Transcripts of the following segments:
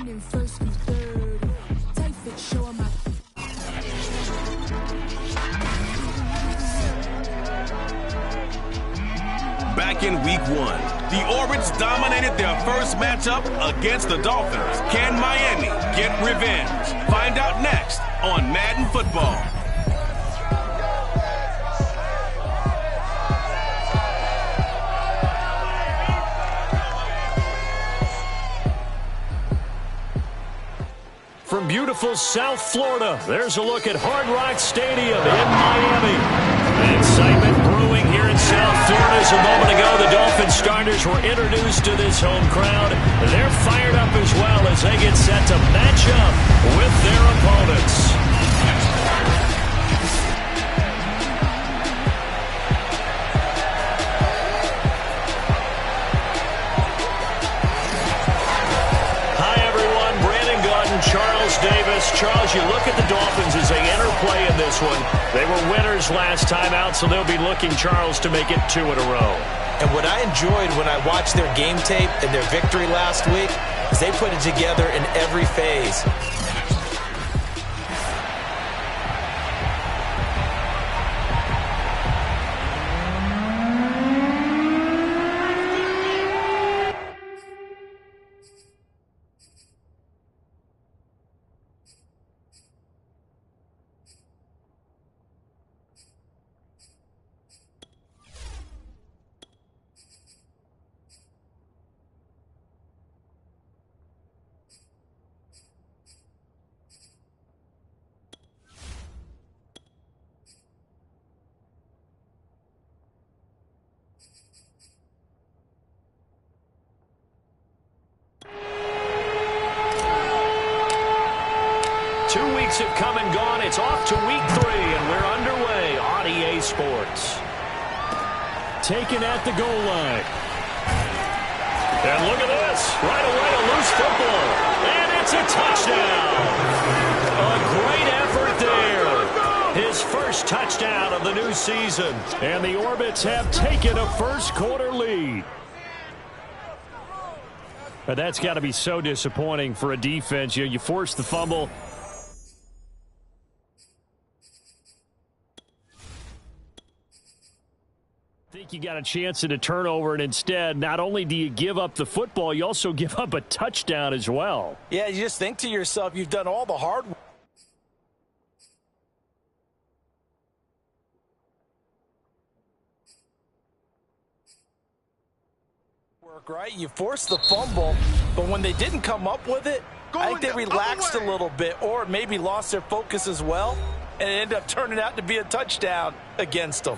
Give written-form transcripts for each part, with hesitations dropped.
in first and third. Tight fit, show 'em my. Back in week 1, the Orbits dominated their first matchup against the Dolphins. Can Miami get revenge? Find out next on Madden Football. From beautiful South Florida, there's a look at Hard Rock Stadium in Miami. Excitement brewing here in South Florida. As a moment ago, the Dolphins starters were introduced to this home crowd. They're fired up as well as they get set to match up with their opponents. Charles Davis. Charles, you look at the Dolphins as they enter play in this one. They were winners last time out, so they'll be looking, Charles, to make it 2 in a row. And what I enjoyed when I watched their game tape and their victory last week is they put it together in every phase. Have come and gone. It's off to week 3, and we're underway on EA Sports. Taken at the goal line. And look at this. Right away, a loose football. And it's a touchdown. A great effort there. His first touchdown of the new season. And the Orbits have taken a first-quarter lead. But that's got to be so disappointing for a defense. You force the fumble. Think you got a chance at a turnover, and instead, not only do you give up the football, you also give up a touchdown as well. Yeah, you just think to yourself, you've done all the hard work, right? You forced the fumble, but when they didn't come up with it, I think they relaxed a little bit or maybe lost their focus as well, and it ended up turning out to be a touchdown against them.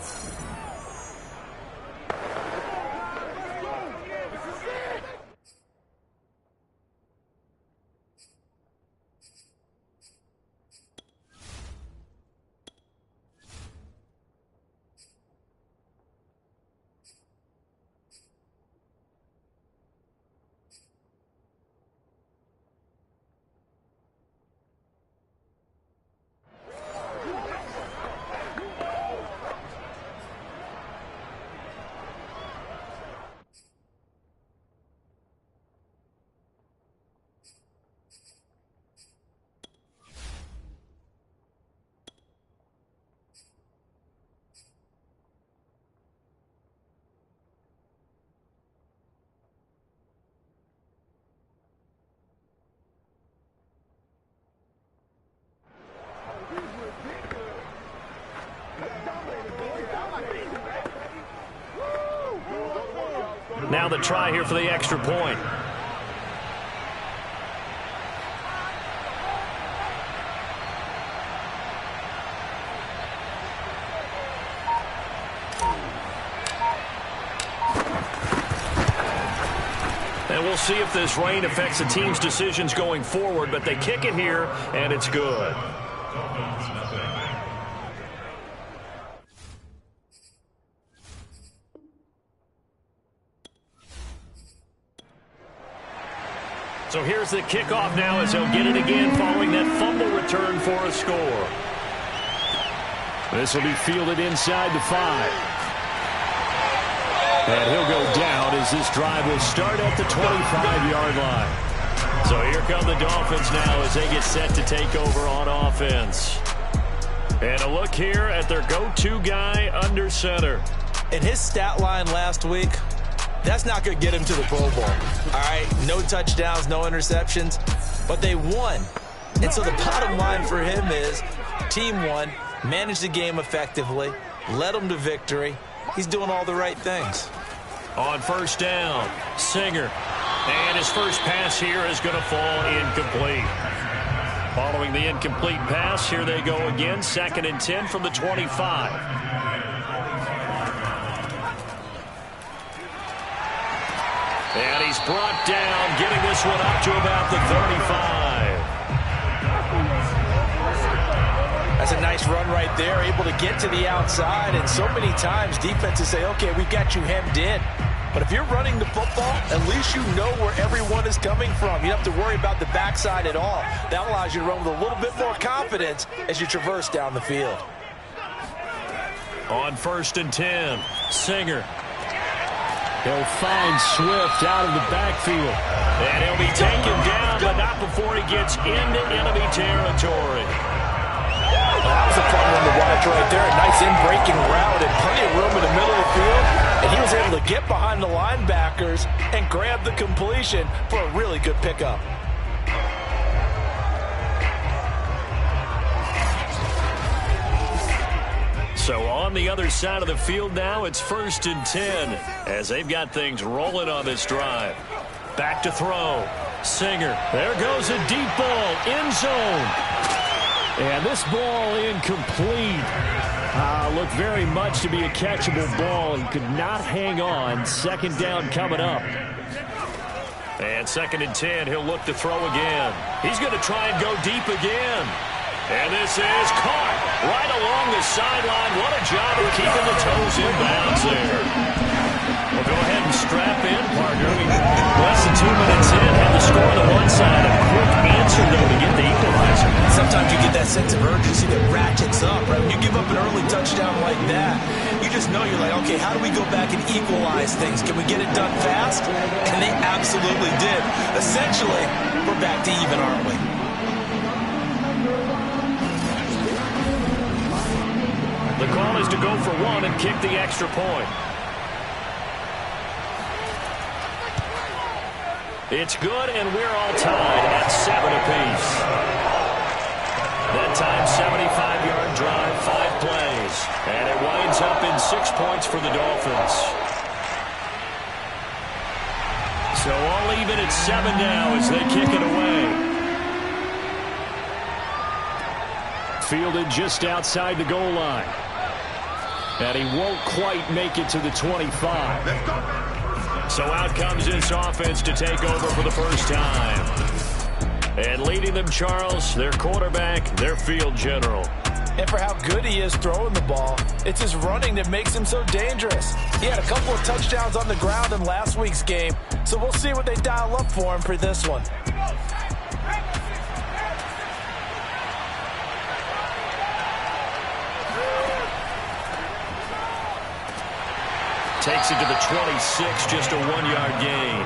Now the try here for the extra point. And we'll see if this rain affects the team's decisions going forward, but they kick it here, and it's good. So here's the kickoff now as they'll get it again following that fumble return for a score. This will be fielded inside the 5. And he'll go down as this drive will start at the 25-yard line. So here come the Dolphins now as they get set to take over on offense. And a look here at their go-to guy under center. In his stat line last week, that's not going to get him to the Pro Bowl. All right, no touchdowns, no interceptions, but they won. And so the bottom line for him is team won, managed the game effectively, led them to victory. He's doing all the right things. On first down, Singer. And his first pass here is going to fall incomplete. Following the incomplete pass, here they go again. 2nd and 10 from the 25. And he's brought down, getting this one up to about the 35. That's a nice run right there, able to get to the outside. And so many times defenses say, okay, we've got you hemmed in. But if you're running the football, at least you know where everyone is coming from. You don't have to worry about the backside at all. That allows you to run with a little bit more confidence as you traverse down the field. On 1st and 10, Singer. He'll find Swift out of the backfield. And he'll be taken down, but not before he gets into enemy territory. That was a fun one to watch right there. A nice in-breaking route and plenty of room in the middle of the field. And he was able to get behind the linebackers and grab the completion for a really good pickup. So on the other side of the field now, it's 1st and 10 as they've got things rolling on this drive. Back to throw. Singer. There goes a deep ball. End zone. And this ball incomplete. Looked very much to be a catchable ball. He could not hang on. 2nd down coming up. And 2nd and 10, he'll look to throw again. He's going to try and go deep again. And this is caught right along the sideline. What a job of keeping the toes in bounds there. Well, go ahead and strap in, partner. Less than 2 minutes in, had the score on the one side. A quick answer, though, to get the equalizer. Sometimes you get that sense of urgency that ratchets up, right? When you give up an early touchdown like that, you just know you're like, okay, how do we go back and equalize things? Can we get it done fast? And they absolutely did. Essentially, we're back to even, aren't we? The call is to go for one and kick the extra point. It's good, and we're all tied at 7 apiece. That time, 75-yard drive, 5 plays. And it winds up in 6 points for the Dolphins. So all even at 7 now as they kick it away. Fielded just outside the goal line. And he won't quite make it to the 25. So out comes this offense to take over for the first time. And leading them, Charles, their quarterback, their field general. And for how good he is throwing the ball, it's his running that makes him so dangerous. He had a couple of touchdowns on the ground in last week's game, so we'll see what they dial up for him for this one. Takes it to the 26, just a 1-yard gain.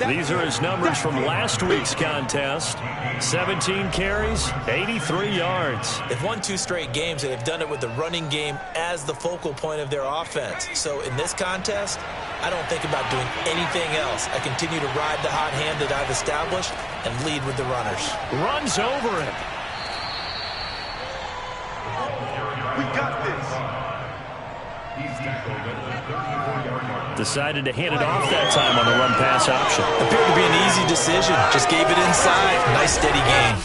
These are his numbers from last week's contest. 17 carries, 83 yards. They've won 2 straight games, and they've done it with the running game as the focal point of their offense. So in this contest, I don't think about doing anything else. I continue to ride the hot hand that I've established and lead with the runners. Runs over him. We got this. Decided to hand it off that time on the run-pass option. Appeared to be an easy decision. Just gave it inside. Nice steady gain.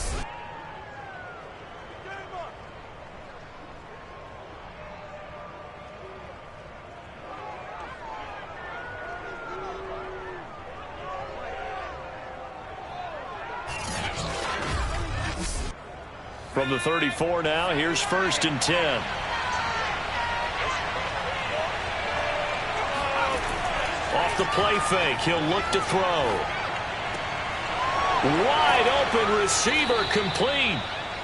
From the 34 now, here's 1st and 10. Off the play fake, he'll look to throw. Wide open receiver complete.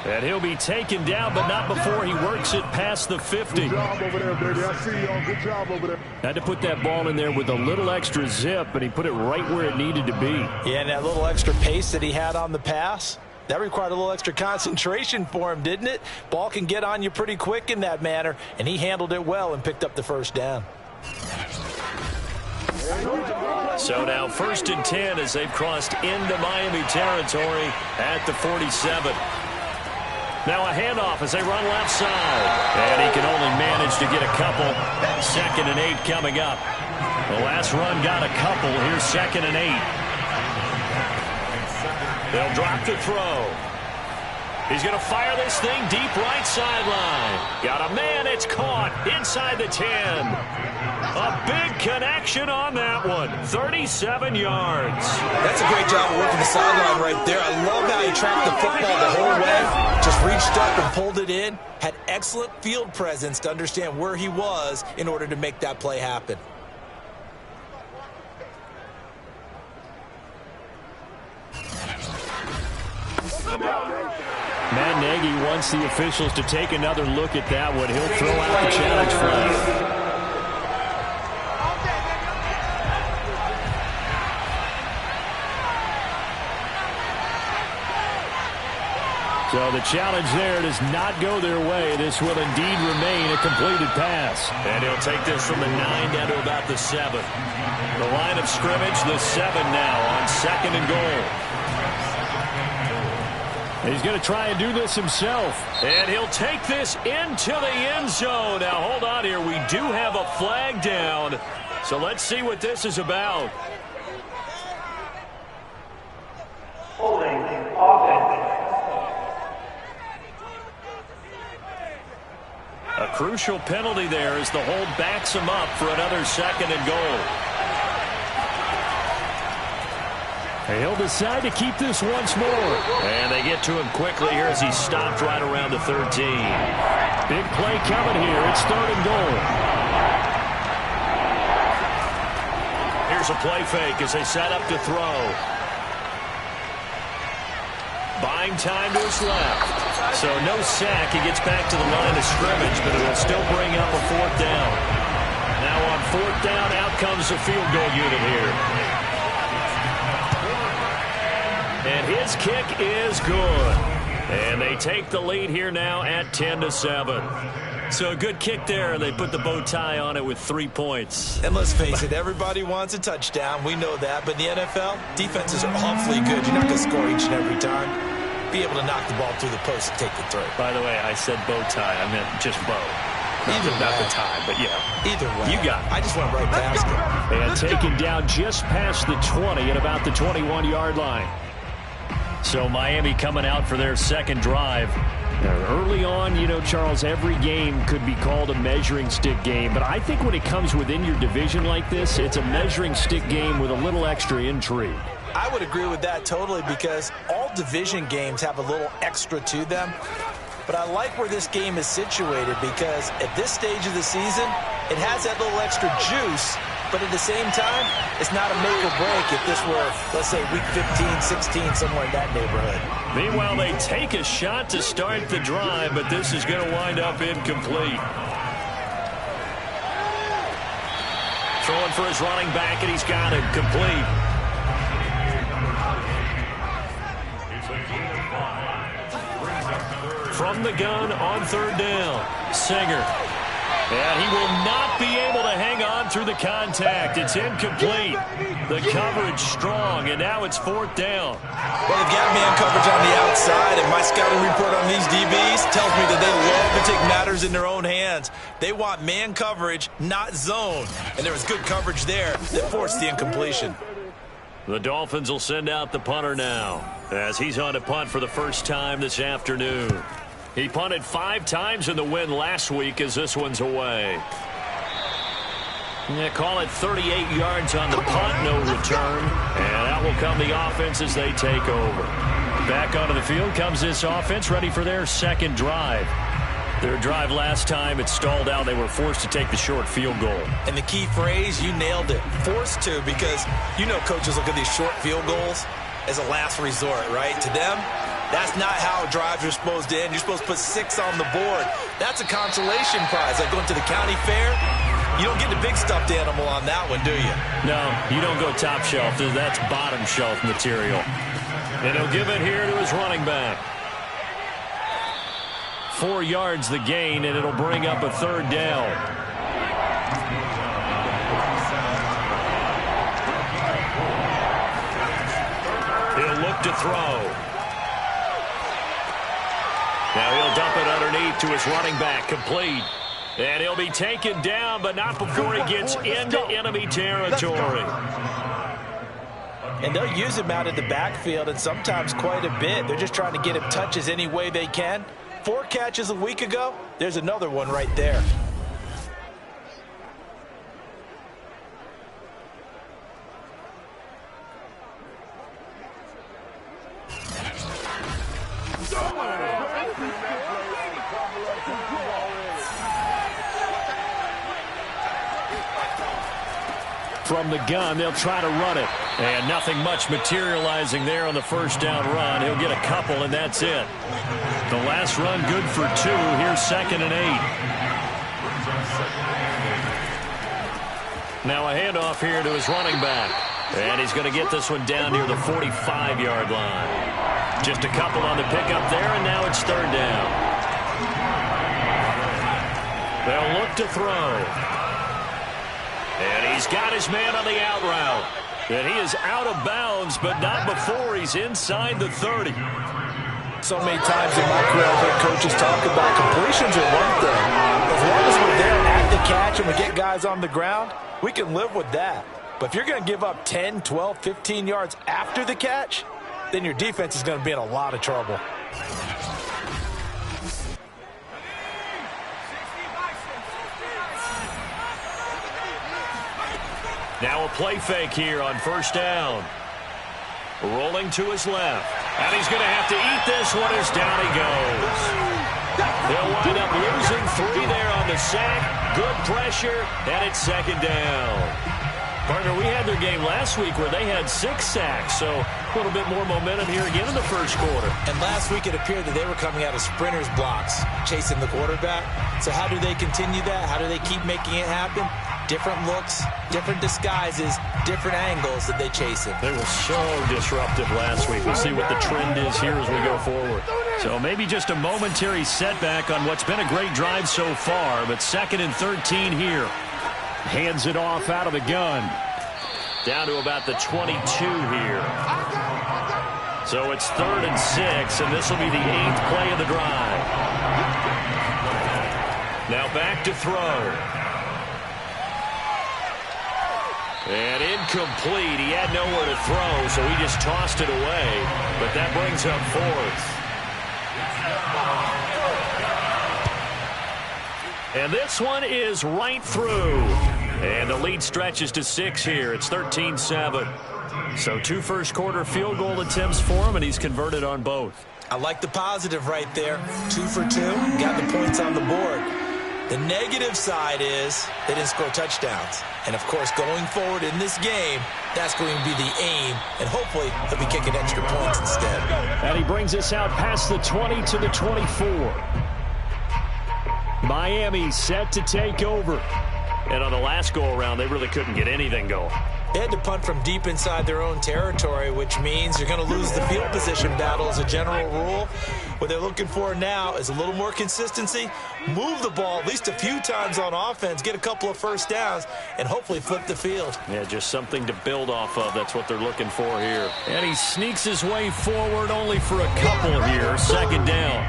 And he'll be taken down, but not before he works it past the 50. Good job over there, baby. I see y'all. Good job over there. Had to put that ball in there with a little extra zip, and he put it right where it needed to be. Yeah, and that little extra pace that he had on the pass, that required a little extra concentration for him, didn't it? Ball can get on you pretty quick in that manner, and he handled it well and picked up the first down. So now 1st and 10 as they've crossed into Miami territory at the 47. Now a handoff as they run left side. And he can only manage to get a couple. 2nd and 8 coming up. The last run got a couple. Here's 2nd and 8. They'll drop the throw. He's going to fire this thing deep right sideline. Got a man. It's caught inside the 10. A big connection on that one. 37 yards. That's a great job of working the sideline right there. I love how he tracked the football the whole way. Just reached up and pulled it in. Had excellent field presence to understand where he was in order to make that play happen. Matt Nagy wants the officials to take another look at that one. He'll throw out the challenge flag. So the challenge there does not go their way. This will indeed remain a completed pass. And he'll take this from the 9 down to about the 7. The line of scrimmage, the 7 now on 2nd and goal. He's going to try and do this himself. And he'll take this into the end zone. Now, hold on here. We do have a flag down. So let's see what this is about. Holding offense. A crucial penalty there as the hold backs him up for another 2nd and goal. He'll decide to keep this once more. And they get to him quickly here as he stopped right around the 13. Big play coming here. It's 3rd and goal. Here's a play fake as they set up to throw. Buying time to his left. So no sack. He gets back to the line of scrimmage, but it'll still bring up a 4th down. Now on 4th down, out comes the field goal unit here. And his kick is good. And they take the lead here now at 10-7. So a good kick there, and they put the bow tie on it with 3 points. And let's face it, everybody wants a touchdown. We know that. But in the NFL, defenses are awfully good. You're not going to score each and every time. Be able to knock the ball through the post and take the throw. By the way, I said bow tie. I meant just bow. Not the tie, but yeah. Either way. You got it. I just went right past him. And taken down just past the 20 at about the 21-yard line. So Miami coming out for their 2nd drive. Early on, you know, Charles, every game could be called a measuring stick game. But I think when it comes within your division like this, it's a measuring stick game with a little extra intrigue. I would agree with that totally because all division games have a little extra to them. But I like where this game is situated because at this stage of the season, it has that little extra juice. But at the same time, it's not a make or break if this were, let's say, week 15, 16, somewhere in that neighborhood. Meanwhile, they take a shot to start the drive, but this is going to wind up incomplete. Throwing for his running back, and he's got it complete. From the gun on 3rd down, Singer. And he will not be able to hang on through the contact. It's incomplete. The coverage strong, and now it's 4th down. Well, they've got man coverage on the outside, and my scouting report on these DBs tells me that they love to take matters in their own hands. They want man coverage, not zone. And there was good coverage there that forced the incompletion. The Dolphins will send out the punter now as he's on to punt for the first time this afternoon. He punted 5 times in the win last week as this one's away. Yeah, call it 38 yards on the punt, no return. And out will come the offense as they take over. Back onto the field comes this offense, ready for their 2nd drive. Their drive last time, it stalled out. They were forced to take the short field goal. And the key phrase, you nailed it, forced to, because you know coaches look at these short field goals as a last resort, right? To them, That's not how drives are supposed to end. You're supposed to put 6 on the board. That's a consolation prize. Like going to the county fair, you don't get the big stuffed animal on that one, do you? No, you don't go top shelf. That's bottom shelf material. And he'll give it here to his running back. 4 yards the gain, and it'll bring up a 3rd down. He'll look to throw. Now he'll dump it underneath to his running back, complete. And he'll be taken down, but not before he gets into enemy territory. And they'll use him out in the backfield, and sometimes quite a bit. They're just trying to get him touches any way they can. 4 catches a week ago. There's another one right there. From the gun, they'll try to run it. And nothing much materializing there on the 1st down run. He'll get a couple, and that's it. The last run good for 2. Here's 2nd and 8. Now a handoff here to his running back. And he's going to get this one down near the 45-yard line. Just a couple on the pickup there, and now it's 3rd down. They'll look to throw. And he's got his man on the out route. And he is out of bounds, but not before he's inside the 30. So many times in my career, I've heard coaches talk about completions are one thing. As long as we're there at the catch and we get guys on the ground, we can live with that. But if you're going to give up 10, 12, 15 yards after the catch, then your defense is going to be in a lot of trouble. Now a play fake here on 1st down. Rolling to his left. And he's going to have to eat this one as down he goes. They'll wind up losing 3 there on the sack. Good pressure, and it's 2nd down. Partner, we had their game last week where they had 6 sacks, so a little bit more momentum here again in the 1st quarter. And last week it appeared that they were coming out of sprinters blocks, chasing the quarterback. So how do they continue that? How do they keep making it happen? Different looks, different disguises, different angles that they chase him. They were so disruptive last week. We'll see what the trend is here as we go forward. So maybe just a momentary setback on what's been a great drive so far, but 2nd and 13 here. Hands it off out of the gun. Down to about the 22 here. So it's 3rd and 6, and this will be the 8th play of the drive. Now back to throw. And incomplete. He had nowhere to throw, so he just tossed it away. But that brings up 4th. And this one is right through. And the lead stretches to 6 here. It's 13-7. So 2 first-quarter field goal attempts for him, and he's converted on both. I like the positive right there. 2 for 2. Got the points on the board. The negative side is they didn't score touchdowns. And, of course, going forward in this game, that's going to be the aim. And hopefully he'll be kicking extra points instead. And he brings us out past the 20 to the 24. Miami set to take over. And on the last go-around, they really couldn't get anything going. They had to punt from deep inside their own territory, which means you're going to lose the field position battle as a general rule. What they're looking for now is a little more consistency, move the ball at least a few times on offense, get a couple of first downs, and hopefully flip the field. Yeah, just something to build off of. That's what they're looking for here. And he sneaks his way forward only for a couple here. 2nd down.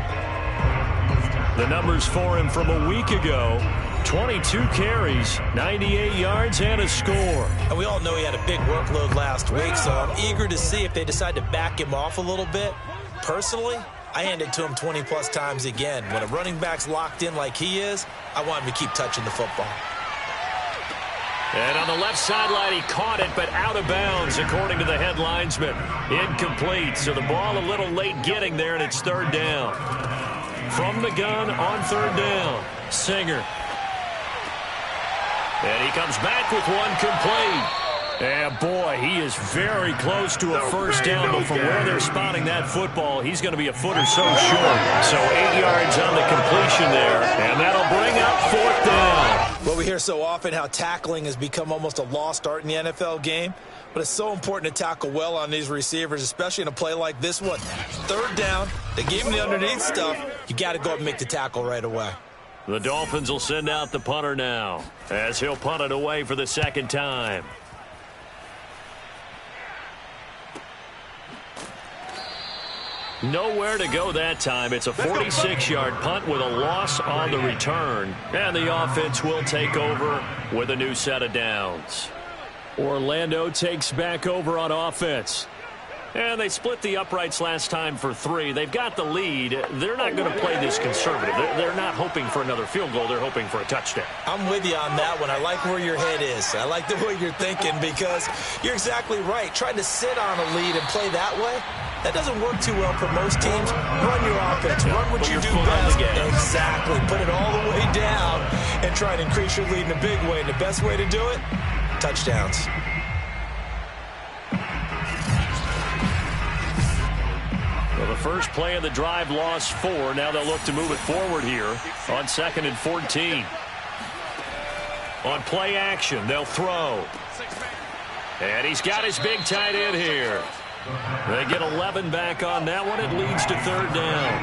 The numbers for him from a week ago. 22 carries, 98 yards, and a score. And we all know he had a big workload last week, so I'm eager to see if they decide to back him off a little bit. Personally, I hand it to him 20-plus times again. When a running back's locked in like he is, I want him to keep touching the football. And on the left sideline, he caught it, but out of bounds, according to the head linesman. Incomplete, so the ball a little late getting there, and it's 3rd down. From the gun on 3rd down, Singer. And he comes back with one complete. And boy, he is very close to a first down, but from where they're spotting that football, he's going to be a foot or so short. So 8 yards on the completion there, and that'll bring up fourth down. Well, we hear so often how tackling has become almost a lost art in the NFL game, but it's so important to tackle well on these receivers, especially in a play like this one. Third down, they gave him the underneath stuff. You got to go up and make the tackle right away. The Dolphins will send out the punter now, as he'll punt it away for the second time. Nowhere to go that time. It's a 46-yard punt with a loss on the return. And the offense will take over with a new set of downs. Orlando takes back over on offense. And they split the uprights last time for 3. They've got the lead. They're not going to play this conservative. They're not hoping for another field goal. They're hoping for a touchdown. I'm with you on that one. I like where your head is. I like the way you're thinking because you're exactly right. Trying to sit on a lead and play that way, that doesn't work too well for most teams. Run your offense. Run what you do best. Exactly. Put it all the way down and try to increase your lead in a big way. And the best way to do it, touchdowns. Well, the first play of the drive lost 4. Now they'll look to move it forward here on 2nd and 14. On play action, they'll throw. And he's got his big tight end here. They get 11 back on that one. It leads to 3rd down.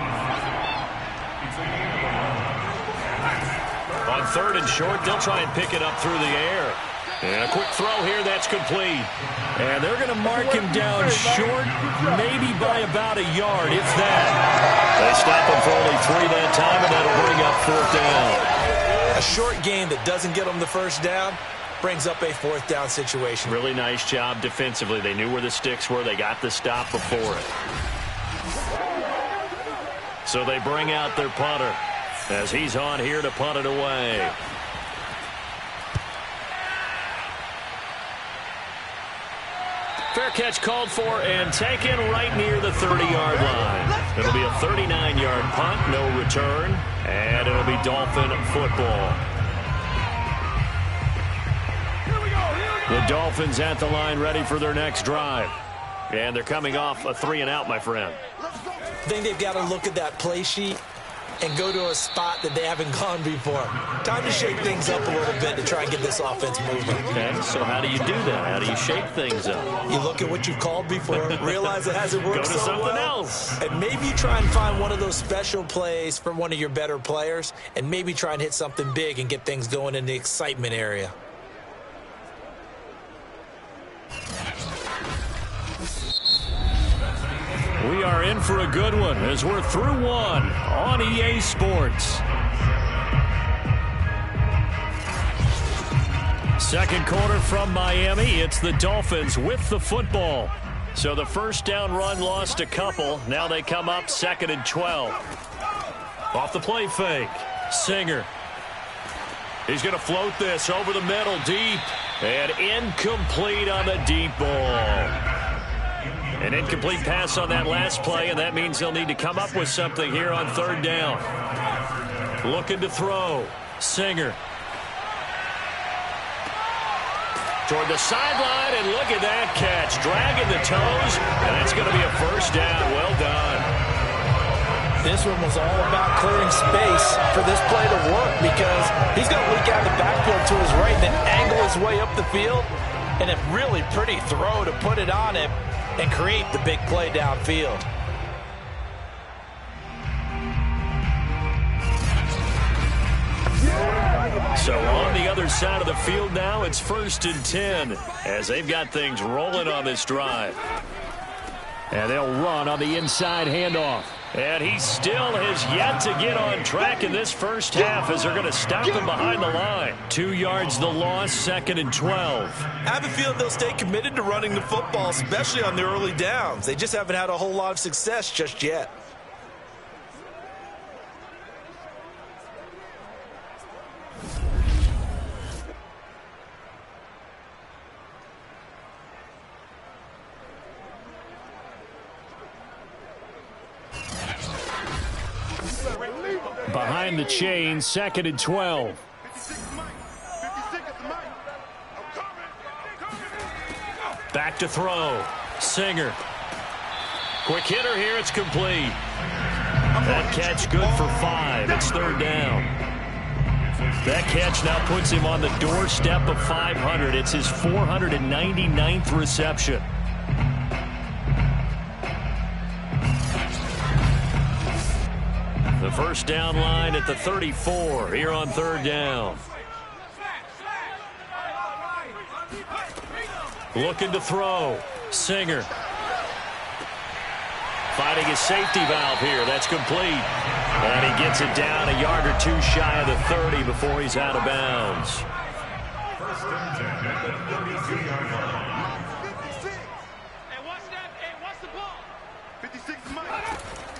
On 3rd and short, they'll try and pick it up through the air. And a quick throw here, that's complete. And they're going to mark him down short, maybe by about a yard, if that. They stop him for only 3 that time, and that'll bring up 4th down. A short gain that doesn't get them the first down brings up a 4th down situation. Really nice job defensively. They knew where the sticks were. They got the stop before it. So they bring out their punter as he's on here to punt it away. Fair catch called for and taken right near the 30-yard line. It'll be a 39-yard punt, no return, and it'll be Dolphin football. The Dolphins at the line ready for their next drive. And they're coming off a 3-and-out, my friend. I think they've got to look at that play sheet and go to a spot that they haven't gone before. Time to shake things up a little bit to try and get this offense moving. Okay, so how do you do that? How do you shake things up? You look at what you've called before, realize it hasn't worked Go to so something well, else. and maybe try and find one of those special plays from one of your better players, and maybe try and hit something big and get things going in the excitement area. We are in for a good one as we're through one on EA Sports. Second quarter from Miami. It's the Dolphins with the football. So the first down run lost a couple. Now they come up 2nd and 12. Off the play fake. Singer. He's going to float this over the middle deep. And incomplete on the deep ball. An incomplete pass on that last play, and that means they'll need to come up with something here on 3rd down. Looking to throw. Singer. Toward the sideline, and look at that catch. Dragging the toes, and it's going to be a first down. Well done. This one was all about clearing space for this play to work because he's going to leak out the backfield to his right and then angle his way up the field. And a really pretty throw to put it on him and create the big play downfield. So on the other side of the field now, it's 1st and 10 as they've got things rolling on this drive. And they'll run on the inside handoff. And he still has yet to get on track in this first half as they're going to stop him behind the line. 2 yards the loss, 2nd and 12. I have a feeling they'll stay committed to running the football, especially on the early downs. They just haven't had a whole lot of success just yet. Behind the chain, 2nd and 12. Back to throw. Singer. Quick hitter here. It's complete. That catch good for 5. It's third down. That catch now puts him on the doorstep of 500. It's his 499th reception. The first down line at the 34 here on third down. Looking to throw. Singer. Finding his safety valve here. That's complete. And he gets it down a yard or two shy of the 30 before he's out of bounds.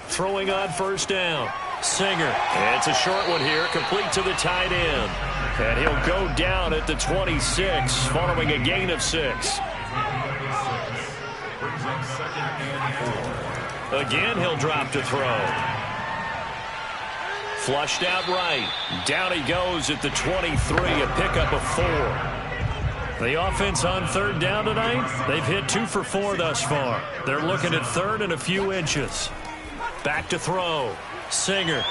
Throwing on first down. Singer. It's a short one here. Complete to the tight end. And he'll go down at the 26 following a gain of 6. Again, he'll drop to throw. Flushed out right. Down he goes at the 23, a pickup of 4. The offense on third down tonight, they've hit 2 for 4 thus far. They're looking at third and a few inches. Back to throw. Singer.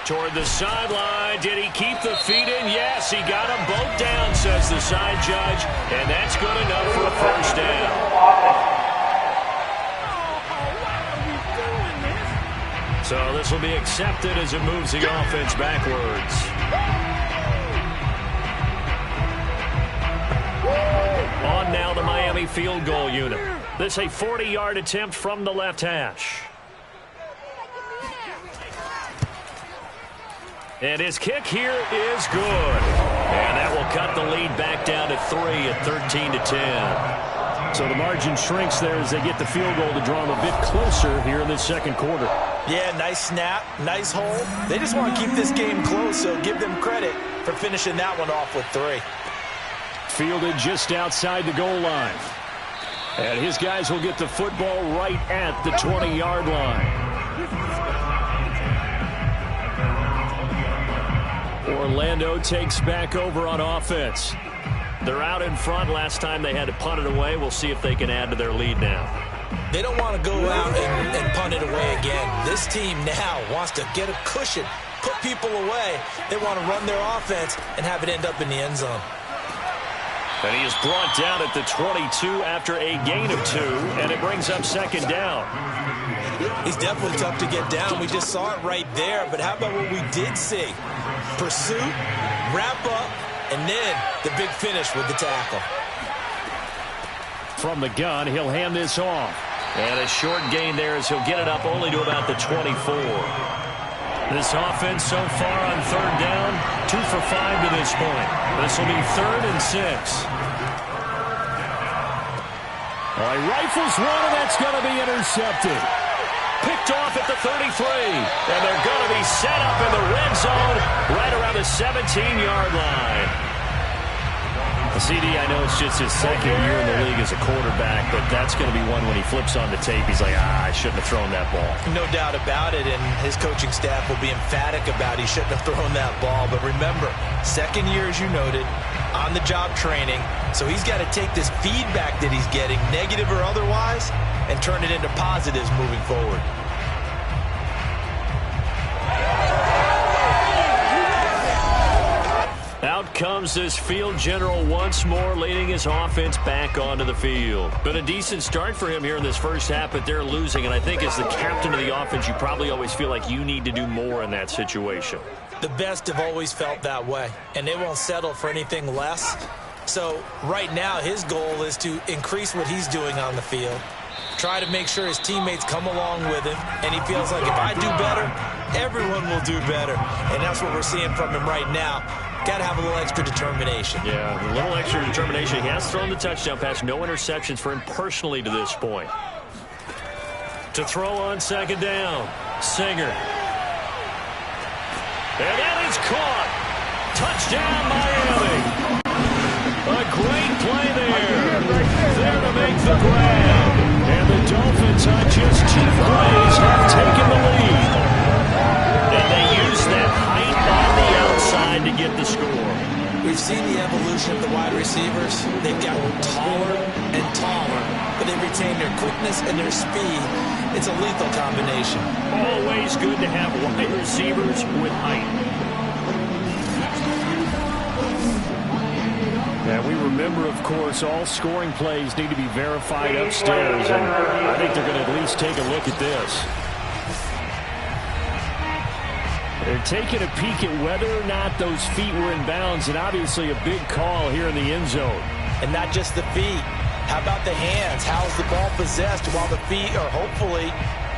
Toward the sideline. Did he keep the feet in? Yes, he got them both down, says the side judge. And that's good enough for a first down. So this will be accepted as it moves the offense backwards. On now the Miami field goal unit. This a 40-yard attempt from the left hash. And his kick here is good. And that will cut the lead back down to 3 at 13-10. So the margin shrinks there as they get the field goal to draw them a bit closer here in this second quarter. Yeah, nice snap, nice hold. They just want to keep this game close, so give them credit for finishing that one off with 3. Fielded just outside the goal line. And his guys will get the football right at the 20-yard line. Orlando takes back over on offense. They're out in front. Last time they had to punt it away. We'll see if they can add to their lead now. They don't want to go out and punt it away again. This team now wants to get a cushion, put people away. They want to run their offense and have it end up in the end zone. And he is brought down at the 22 after a gain of 2, and it brings up second down. He's definitely tough to get down. We just saw it right there, but how about what we did see? Pursuit, wrap up, and then the big finish with the tackle. From the gun, he'll hand this off. And a short gain there as he'll get it up only to about the 24. This offense so far on third down, 2 for 5 to this point. This will be 3rd and 6. All right, rifles one, and that's going to be intercepted. Picked off at the 33. And they're going to be set up in the red zone right around the 17-yard line. CD, I know it's just his second year in the league as a quarterback, but that's going to be one when he flips on the tape. He's like, I shouldn't have thrown that ball. No doubt about it, and his coaching staff will be emphatic about he shouldn't have thrown that ball. But remember, second year, as you noted, on-the-job training, so he's got to take this feedback that he's getting, negative or otherwise, and turn it into positives moving forward. Out comes this field general once more, leading his offense back onto the field. Been a decent start for him here in this first half, but they're losing. And I think as the captain of the offense, you probably always feel like you need to do more in that situation. The best have always felt that way, and they won't settle for anything less. So right now, his goal is to increase what he's doing on the field, try to make sure his teammates come along with him, and he feels like if I do better, everyone will do better. And that's what we're seeing from him right now. Got to have a little extra determination. Yeah, a little extra determination. He has thrown the touchdown pass. No interceptions for him personally to this point. To throw on second down. Singer. And that is caught. Touchdown, Miami. A great play there. There to make the grab. And the Dolphins on just 2 plays have taken the lead. And they use that height on the outside to get the score. We've seen the evolution of the wide receivers. They've they retain their quickness and their speed. It's a lethal combination. Always good to have wide receivers with height. And we remember, of course, all scoring plays need to be verified upstairs, and I think they're going to at least take a look at this. They're taking a peek at whether or not those feet were in bounds, and obviously a big call here in the end zone. And not just the feet. How about the hands? How's the ball possessed while the feet are hopefully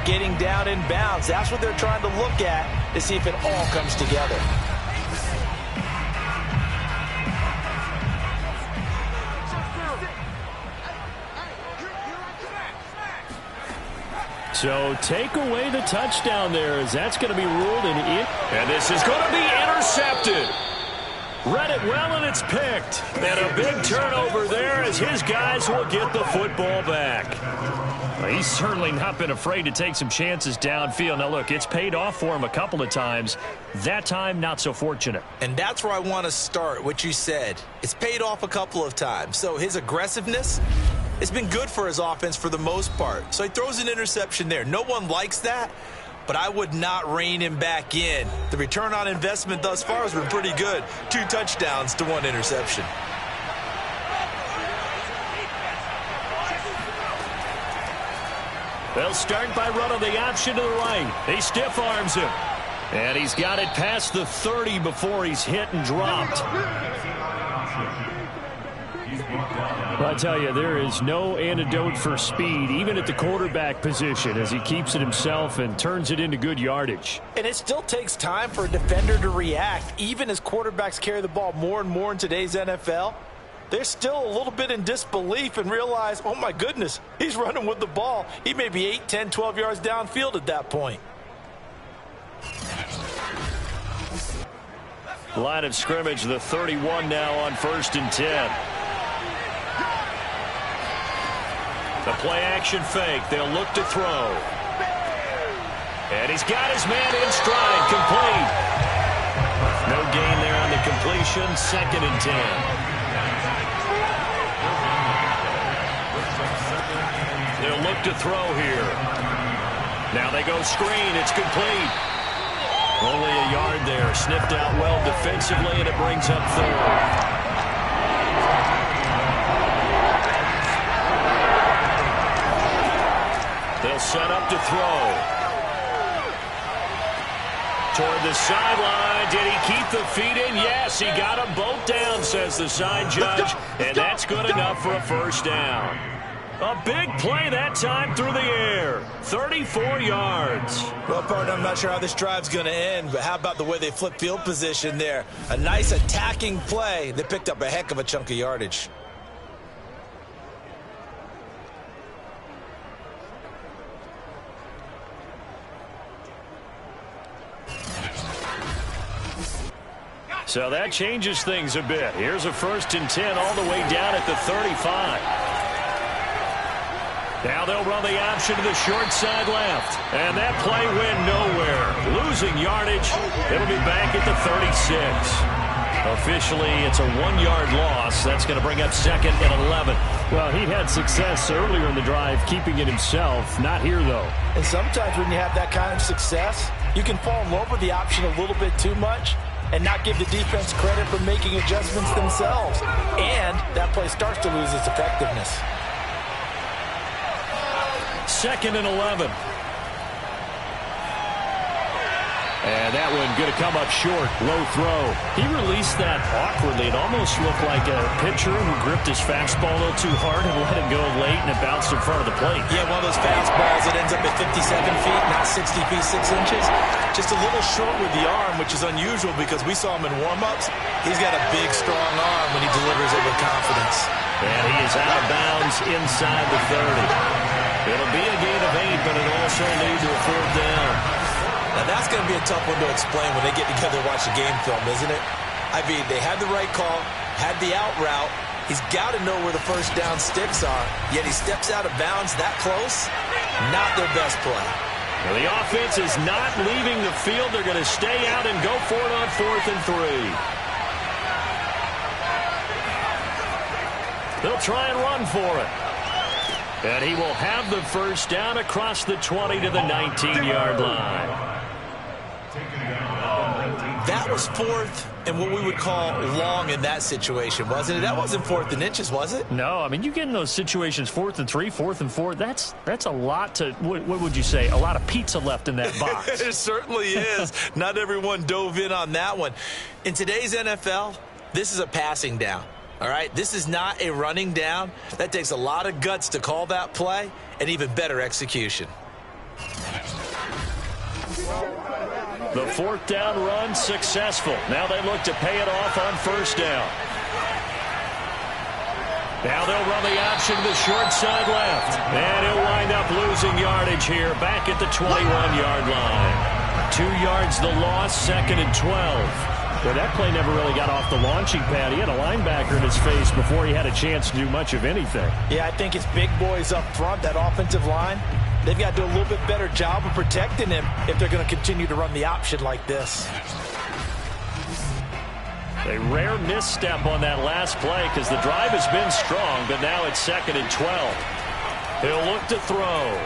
getting down in bounds? That's what they're trying to look at to see if it all comes together. So take away the touchdown there, as that's going to be ruled an in. And this is going to be intercepted. Read it well, and it's picked. And a big turnover there as his guys will get the football back. Well, he's certainly not been afraid to take some chances downfield. Now, look, it's paid off for him a couple of times. That time, not so fortunate. And that's where I want to start, what you said. It's paid off a couple of times. So his aggressiveness, it's been good for his offense for the most part. So he throws an interception there. No one likes that, but I would not rein him back in. The return on investment thus far has been pretty good. 2 touchdowns to 1 interception. They'll start by running the option to the right. He stiff arms him. And he's got it past the 30 before he's hit and dropped. I tell you, there is no antidote for speed, even at the quarterback position, as he keeps it himself and turns it into good yardage. And it still takes time for a defender to react. Even as quarterbacks carry the ball more and more in today's NFL, they're still a little bit in disbelief and realize, oh my goodness, he's running with the ball. He may be 8, 10, 12 yards downfield at that point. Line of scrimmage, the 31 now on 1st and 10. The play-action fake. They'll look to throw. And he's got his man in stride. Complete. No gain there on the completion. 2nd and 10. They'll look to throw here. Now they go screen. It's complete. Only a yard there. Sniffed out well defensively, and it brings up 3rd. They'll set up to throw. Toward the sideline. Did he keep the feet in? Yes, he got them both down, says the side judge. And that's good enough for a 1st down. A big play that time through the air. 34 yards. Well, partner, I'm not sure how this drive's going to end, but how about the way they flip field position there? A nice attacking play. They picked up a heck of a chunk of yardage. So that changes things a bit. Here's a 1st and 10 all the way down at the 35. Now they'll run the option to the short side left. And that play went nowhere. Losing yardage. It'll be back at the 36. Officially, it's a 1-yard loss. That's going to bring up 2nd and 11. Well, he had success earlier in the drive keeping it himself. Not here, though. And sometimes when you have that kind of success, you can fall in love with the option a little bit too much and not give the defense credit for making adjustments themselves. And that play starts to lose its effectiveness. 2nd and 11. And that one going to come up short. Low throw. He released that awkwardly. It almost looked like a pitcher who gripped his fastball a little too hard and let it go late, and it bounced in front of the plate. Yeah, one of those fastballs that ends up at 57 feet, not 60 feet, 6 inches. Just a little short with the arm, which is unusual because we saw him in warm-ups. He's got a big, strong arm when he delivers it with confidence. And he is out of bounds inside the 30. It'll be a gain of 8, but it'll also lead to a 4th down. Now, that's going to be a tough one to explain when they get together and watch the game film, isn't it? I mean, they had the right call, had the out route. He's got to know where the 1st down sticks are, yet he steps out of bounds that close. Not their best play. Well, the offense is not leaving the field. They're going to stay out and go for it on 4th and 3. They'll try and run for it. And he will have the first down across the 20 to the 19-yard line. That was fourth and what we would call long in that situation, wasn't it? That wasn't 4th and inches, was it? No, I mean, you get in those situations 4th and 3, 4th and 4. That's a lot to, what would you say, a lot of pizza left in that box. It certainly is. Not everyone dove in on that one. In today's NFL, this is a passing down. All right, this is not a running down. That takes a lot of guts to call that play and even better execution. The 4th down run successful. Now they look to pay it off on 1st down. Now they'll run the option to the short side left. And he'll wind up losing yardage here back at the 21-yard line. 2 yards the loss, 2nd and 12. Well, that play never really got off the launching pad. He had a linebacker in his face before he had a chance to do much of anything. Yeah, I think it's big boys up front, that offensive line. They've got to do a little bit better job of protecting him if they're going to continue to run the option like this. A rare misstep on that last play because the drive has been strong, but now it's 2nd and 12. He'll look to throw.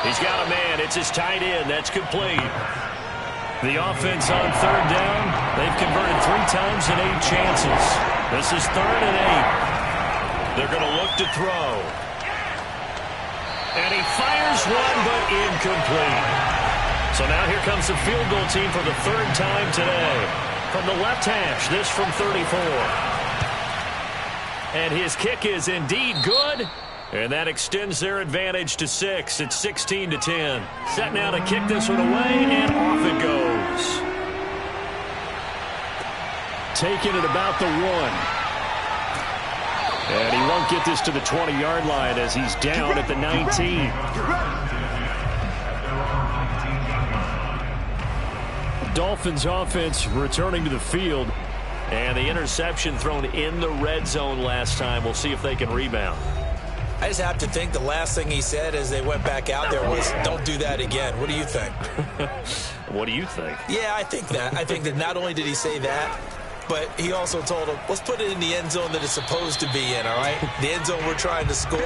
He's got a man. It's his tight end. That's complete. The offense on 3rd down. They've converted 3 times in 8 chances. This is 3rd and 8. They're going to look to throw. And he fires one, but incomplete. So now here comes the field goal team for the 3rd time today. From the left hash, this from 34. And his kick is indeed good. And that extends their advantage to 6. It's 16-10. Set now to kick this one away, and off it goes. Taking it about the 1. And he won't get this to the 20-yard line as he's down at the 19. Dolphins offense returning to the field. And the interception thrown in the red zone last time. We'll see if they can rebound. I just have to think the last thing he said as they went back out there was, don't do that again. What do you think? What do you think? Yeah, I think that. I think that not only did he say that, but he also told him, let's put it in the end zone that it's supposed to be in, all right? The end zone we're trying to score.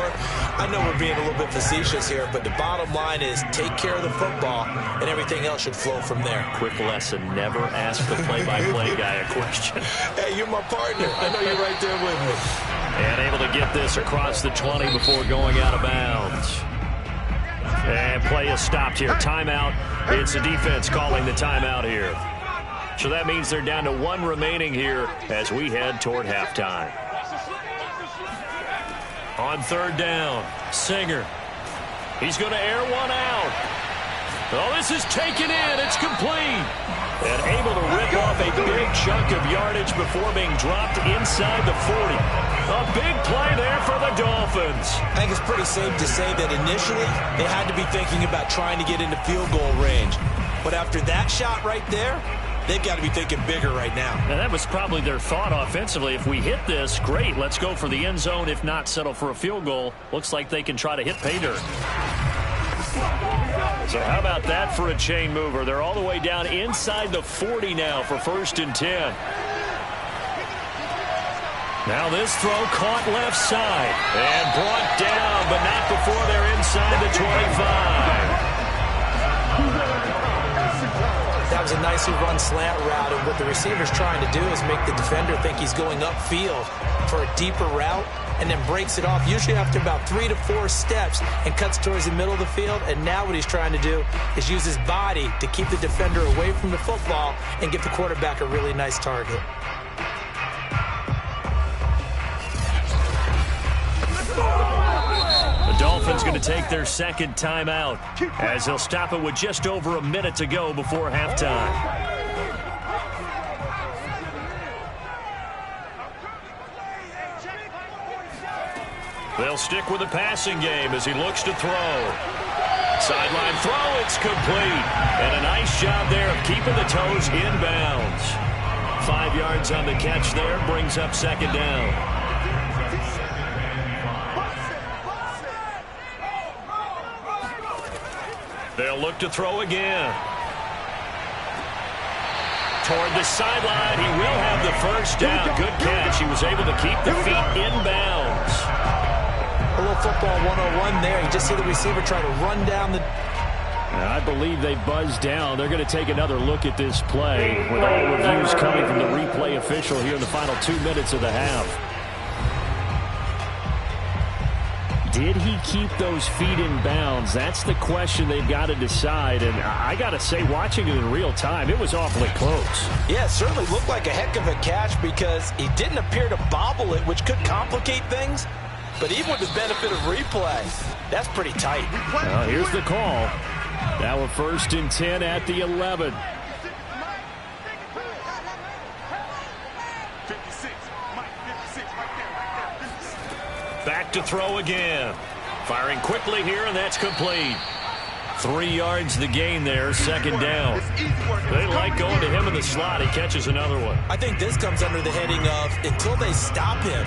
I know we're being a little bit facetious here, but the bottom line is take care of the football, and everything else should flow from there. Quick lesson, never ask the play-by-play guy a question. Hey, you're my partner. I know you're right there with me. And able to get this across the 20 before going out of bounds. And play is stopped here. Timeout. It's the defense calling the timeout here. So that means they're down to 1 remaining here as we head toward halftime. On 3rd down, Singer. He's going to air one out. Oh, this is taken in. It's complete. And able to rip off a big chunk of yardage before being dropped inside the 40. A big play there for the Dolphins. I think it's pretty safe to say that initially they had to be thinking about trying to get into field goal range. But after that shot right there, they've got to be thinking bigger right now. And that was probably their thought offensively. If we hit this, great. Let's go for the end zone. If not, settle for a field goal. Looks like they can try to hit pay dirt. So how about that for a chain mover? They're all the way down inside the 40 now for 1st and 10. Now this throw caught left side and brought down, but not before they're inside the 25. That was a nicely run slant route, and what the receiver's trying to do is make the defender think he's going upfield for a deeper route and then breaks it off, usually after about 3 to 4 steps, and cuts towards the middle of the field. And now what he's trying to do is use his body to keep the defender away from the football and give the quarterback a really nice target. The Dolphins going to take their 2nd timeout as they'll stop it with just over a minute to go before halftime. They'll stick with the passing game as he looks to throw. Sideline throw, it's complete. And a nice job there of keeping the toes inbounds. 5 yards on the catch there, brings up 2nd down. They'll look to throw again. Toward the sideline, he will have the first down. Good catch. He was able to keep the feet inbounds. football 101 there. You just see the receiver try to run down the... I believe they buzzed down. They're going to take another look at this play with all reviews coming from the replay official here in the final 2 minutes of the half. Did he keep those feet in bounds? That's the question they've got to decide. And I got to say, watching it in real time, it was awfully close. Yeah, it certainly looked like a heck of a catch because he didn't appear to bobble it, which could complicate things. But even with the benefit of replay, that's pretty tight. Well, here's the call. Now a 1st and 10 at the 11. 56, Mike, 56, right there. Back to throw again. Firing quickly here, and that's complete. 3 yards the gain there, 2nd down. They like going to him in the slot. He catches another one. I think this comes under the heading of until they stop him,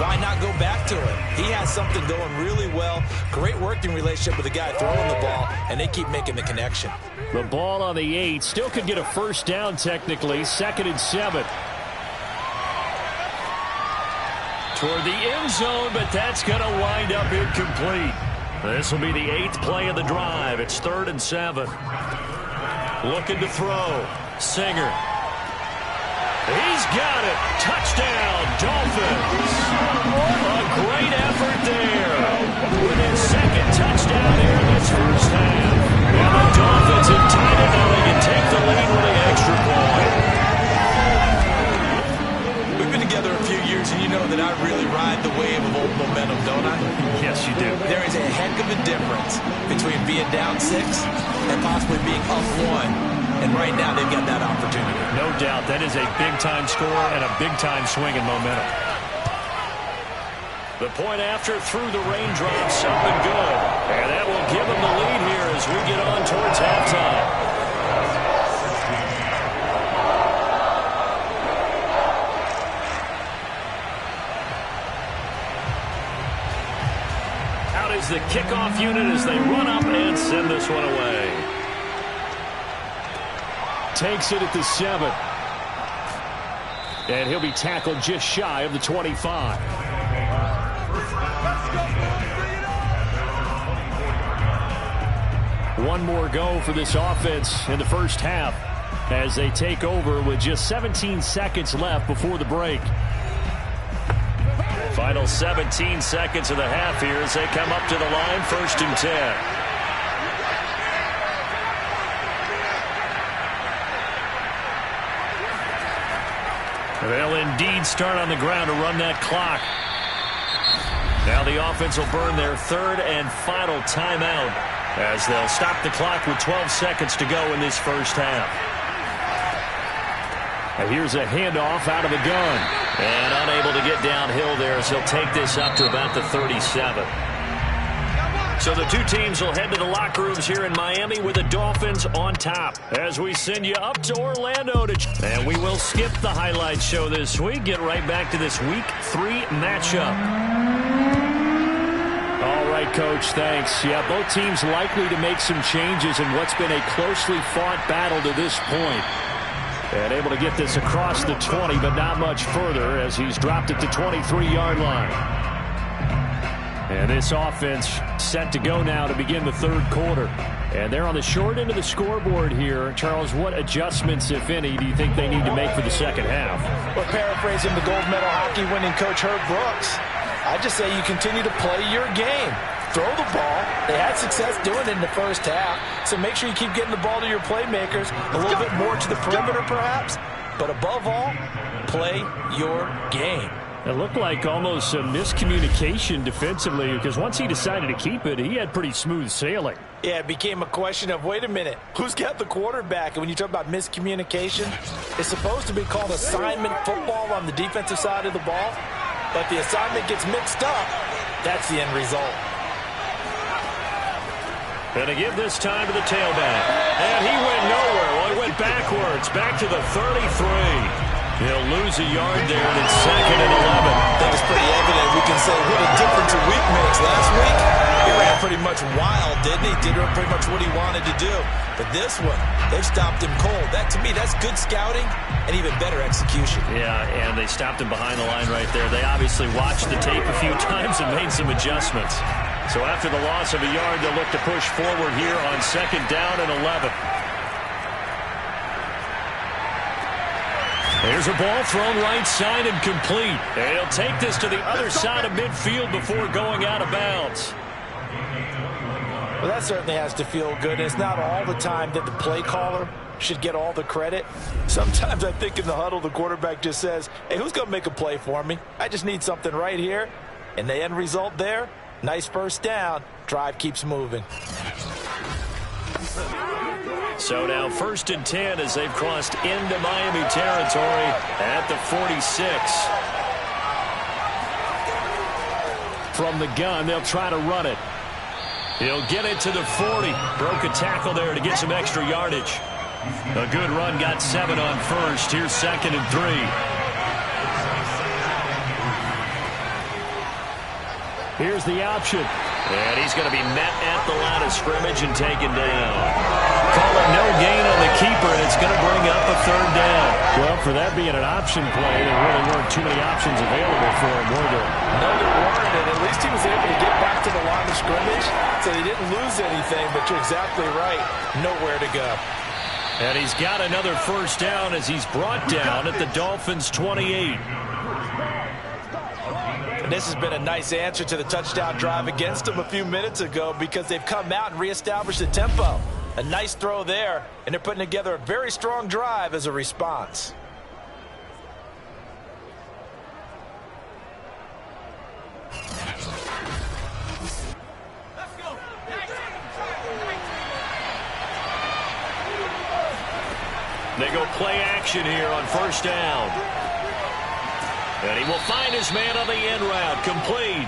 why not go back to it? He has something going really well. Great working relationship with the guy throwing the ball, and they keep making the connection. The ball on the 8. Still could get a 1st down technically. 2nd and 7. Toward the end zone, but that's going to wind up incomplete. This will be the 8th play of the drive. It's 3rd and 7. Looking to throw. Singer. He's got it. Touchdown, Dolphins. A great effort there. With his 2nd touchdown here in this 1st half. And the Dolphins have tied it. Now they can take the lead with an extra point. We've been together a few years, and you know that I really ride the wave of old momentum, don't I? Yes, you do. There is a heck of a difference between being down 6 and possibly being up 1. And right now, they've got that opportunity. No doubt. That is a big-time score and a big-time swing in momentum. The point after through the raindrops up and good. And that will give them the lead here as we get on towards halftime. Out is the kickoff unit as they run up and send this one away. Takes it at the 7. And he'll be tackled just shy of the 25. One more go for this offense in the 1st half as they take over with just 17 seconds left before the break. Final 17 seconds of the half here as they come up to the line, 1st and 10. They'll indeed start on the ground to run that clock. Now the offense will burn their 3rd and final timeout as they'll stop the clock with 12 seconds to go in this 1st half. And here's a handoff out of the gun. And unable to get downhill there as he'll take this up to about the 37. So the two teams will head to the locker rooms here in Miami with the Dolphins on top as we send you up to Orlando. And we will skip the highlight show this week. Get right back to this Week 3 matchup. All right, Coach, thanks. Yeah, both teams likely to make some changes in what's been a closely fought battle to this point. And able to get this across the 20, but not much further as he's dropped it to 23-yard line. And this offense set to go now to begin the 3rd quarter. And they're on the short end of the scoreboard here. Charles, what adjustments, if any, do you think they need to make for the 2nd half? Well, paraphrasing the gold medal hockey winning coach Herb Brooks, I just say you continue to play your game. Throw the ball. They had success doing it in the 1st half. So make sure you keep getting the ball to your playmakers. A little bit more to the perimeter, perhaps. But above all, play your game. It looked like almost a miscommunication defensively because once he decided to keep it, he had pretty smooth sailing. Yeah, it became a question of, wait a minute, who's got the quarterback? And when you talk about miscommunication, it's supposed to be called assignment football on the defensive side of the ball. But the assignment gets mixed up. That's the end result. Going to give this time to the tailback. And he went nowhere. Well, he went backwards, back to the 33. He'll lose a yard there, and it's 2nd and 11. I think it's pretty evident. We can say what a difference a week makes. Last week, he ran pretty much wild, didn't he? Did pretty much what he wanted to do. But this one, they've stopped him cold. That, to me, that's good scouting and even better execution. Yeah, and they stopped him behind the line right there. They obviously watched the tape a few times and made some adjustments. So after the loss of a yard, they'll look to push forward here on 2nd down and 11. Here's a ball thrown right side and complete. And he'll take this to the other side of midfield before going out of bounds. Well, that certainly has to feel good. It's not all the time that the play caller should get all the credit. Sometimes I think in the huddle, the quarterback just says, hey, who's going to make a play for me? I just need something right here. And the end result there, nice first down. Drive keeps moving. So now 1st and 10 as they've crossed into Miami territory at the 46. From the gun, they'll try to run it. He'll get it to the 40. Broke a tackle there to get some extra yardage. A good run, got 7 on first. Here's 2nd and 3. Here's the option. And he's going to be met at the line of scrimmage and taken down. Call it no gain on the keeper, and it's going to bring up a 3rd down. Well, for that being an option play, there really weren't too many options available for him, were there? No, there weren't, and at least he was able to get back to the line of scrimmage, so he didn't lose anything, but you're exactly right. Nowhere to go. And he's got another 1st down as he's brought down at the Dolphins' 28. And this has been a nice answer to the touchdown drive against them a few minutes ago because they've come out and reestablished the tempo. A nice throw there, and they're putting together a very strong drive as a response. They go play action here on 1st down. And he will find his man on the end route, complete.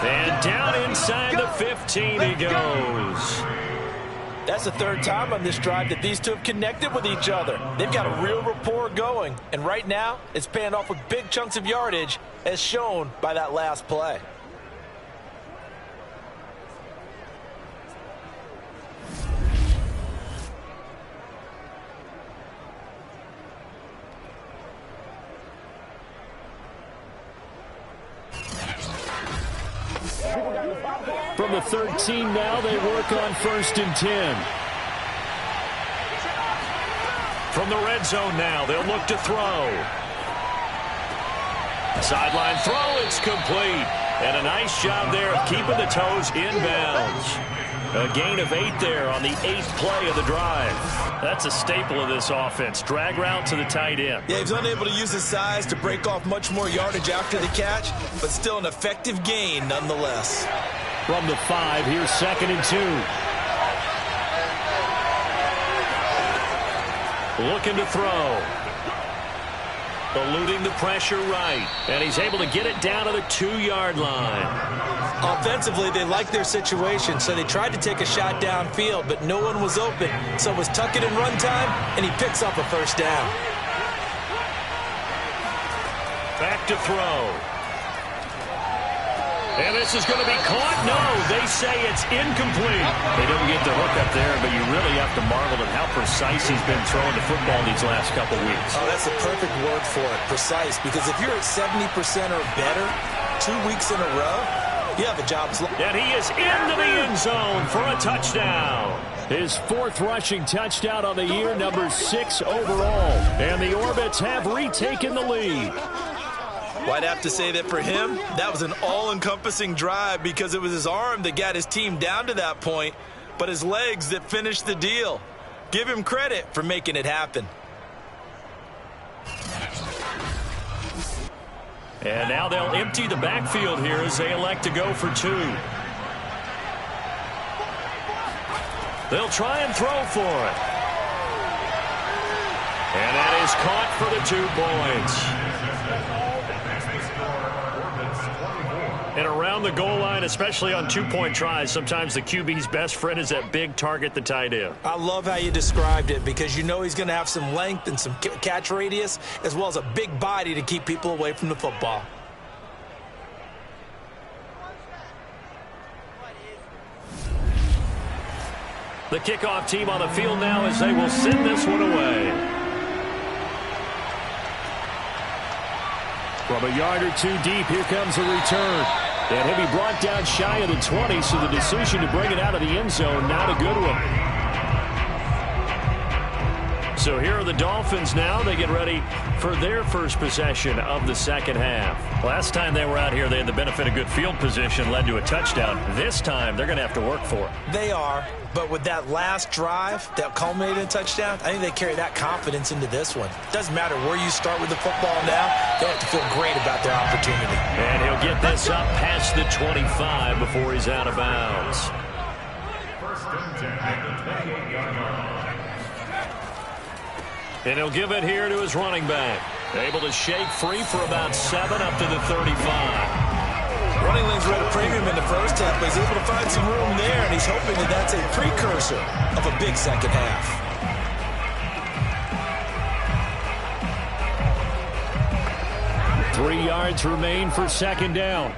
And down inside the 15 he goes. That's the 3rd time on this drive that these two have connected with each other. They've got a real rapport going. And right now, it's paying off with big chunks of yardage, as shown by that last play. From the 13 now, they work on 1st and 10. From the red zone now, they'll look to throw. Sideline throw, it's complete. And a nice job there of keeping the toes inbounds. A gain of 8 there on the 8th play of the drive. That's a staple of this offense. Drag route to the tight end. Yeah, he's unable to use his size to break off much more yardage after the catch, but still an effective gain nonetheless. From the 5, here's 2nd and 2. Looking to throw. Eluding the pressure right. And he's able to get it down to the 2-yard line. Offensively, they like their situation, so they tried to take a shot downfield, but no one was open. So it was tuck it and run time, and he picks up a 1st down. Back to throw. And this is going to be caught. No, they say it's incomplete. They don't get the hook up there, but you really have to marvel at how precise he's been throwing the football these last couple weeks. Oh, that's the perfect word for it, precise, because if you're at 70% or better 2 weeks in a row, you have a job. And he is into the end zone for a touchdown. His 4th rushing touchdown on the year, number 6 overall. And the Orbits have retaken the lead. Well, I'd have to say that for him, that was an all-encompassing drive because it was his arm that got his team down to that point, but his legs that finished the deal. Give him credit for making it happen. And now they'll empty the backfield here as they elect to go for 2. They'll try and throw for it. And that is caught for the 2 points. And around the goal line, especially on 2-point tries, sometimes the QB's best friend is that big target, the tight end. I love how you described it because you know he's going to have some length and some catch radius as well as a big body to keep people away from the football. The kickoff team on the field now as they will send this one away. From a yard or two deep, here comes a return. And he'll be brought down shy of the 20, so the decision to bring it out of the end zone, not a good one. So here are the Dolphins now. They get ready for their first possession of the second half. Last time they were out here, they had the benefit of good field position, led to a touchdown. This time, they're going to have to work for it. They are, but with that last drive that culminated in a touchdown, I think they carry that confidence into this one. Doesn't matter where you start with the football now, they have to feel great about their opportunity. And he'll get this up past the 25 before he's out of bounds. First and 10 at the 28-yard line. And he'll give it here to his running back. Able to shake free for about 7 up to the 35. Running lanes were at a premium in the first half, but he's able to find some room there, and he's hoping that that's a precursor of a big second half. Three yards remain for second down.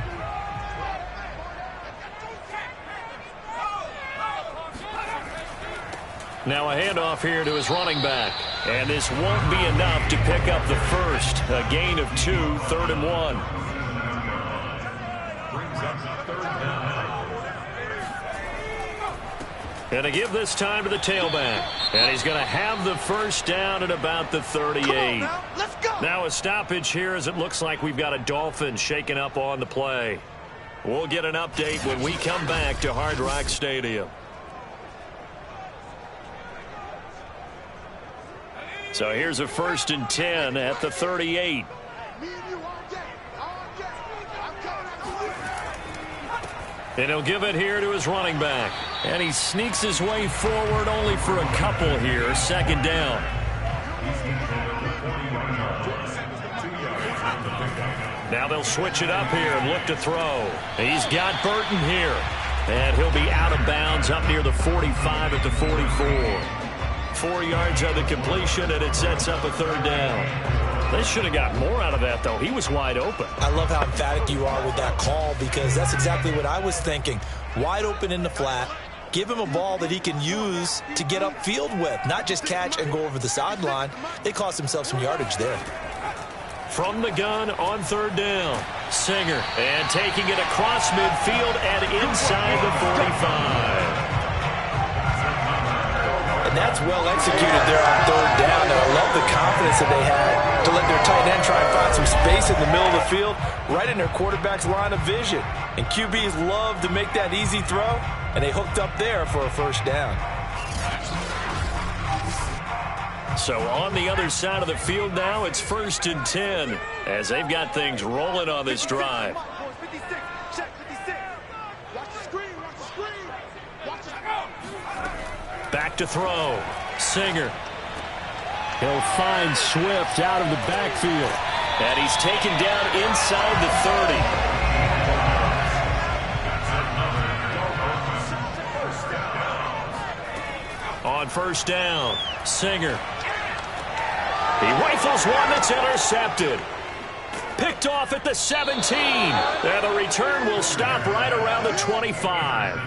Now a handoff here to his running back. And this won't be enough to pick up the first. A gain of 2, 3rd and 1. And to give this time to the tailback. And he's going to have the first down at about the 38. Now a stoppage here as it looks like we've got a Dolphin shaking up on the play. We'll get an update when we come back to Hard Rock Stadium. So here's a 1st and 10 at the 38. And he'll give it here to his running back. And he sneaks his way forward only for a couple here. Second down. Now they'll switch it up here and look to throw. He's got Burton here. And he'll be out of bounds up near the 45 at the 44. 4 yards on the completion, and it sets up a 3rd down. They should have got more out of that, though. He was wide open. I love how emphatic you are with that call, because that's exactly what I was thinking. Wide open in the flat. Give him a ball that he can use to get upfield with, not just catch and go over the sideline. They cost themselves some yardage there. From the gun on 3rd down, Singer. And taking it across midfield and inside the 45. And that's well executed there on 3rd down. And I love the confidence that they had to let their tight end try and find some space in the middle of the field, right in their quarterback's line of vision. And QBs love to make that easy throw, and they hooked up there for a 1st down. So on the other side of the field now, it's 1st and 10 as they've got things rolling on this drive. Back to throw. Singer. He'll find Swift out of the backfield. And he's taken down inside the 30. On 1st down, Singer. He rifles one that's intercepted. Picked off at the 17. And the return will stop right around the 25.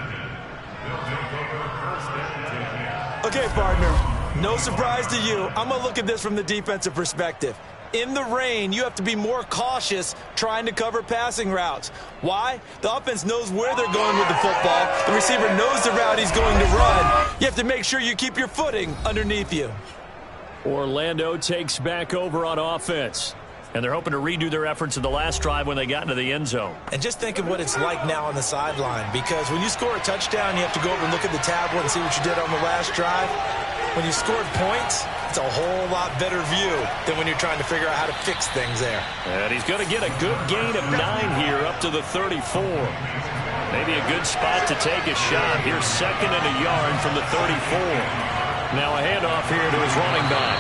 Okay, partner, no surprise to you. I'm going to look at this from the defensive perspective. In the rain, you have to be more cautious trying to cover passing routes. Why? The offense knows where they're going with the football. The receiver knows the route he's going to run. You have to make sure you keep your footing underneath you. Orlando takes back over on offense. And they're hoping to redo their efforts in the last drive when they got into the end zone. And just think of what it's like now on the sideline, because when you score a touchdown, you have to go over and look at the tablet and see what you did on the last drive. When you scored points, it's a whole lot better view than when you're trying to figure out how to fix things there. And he's going to get a good gain of 9 here up to the 34. Maybe a good spot to take a shot. Here's 2nd and a yard from the 34. Now a handoff here to his running back.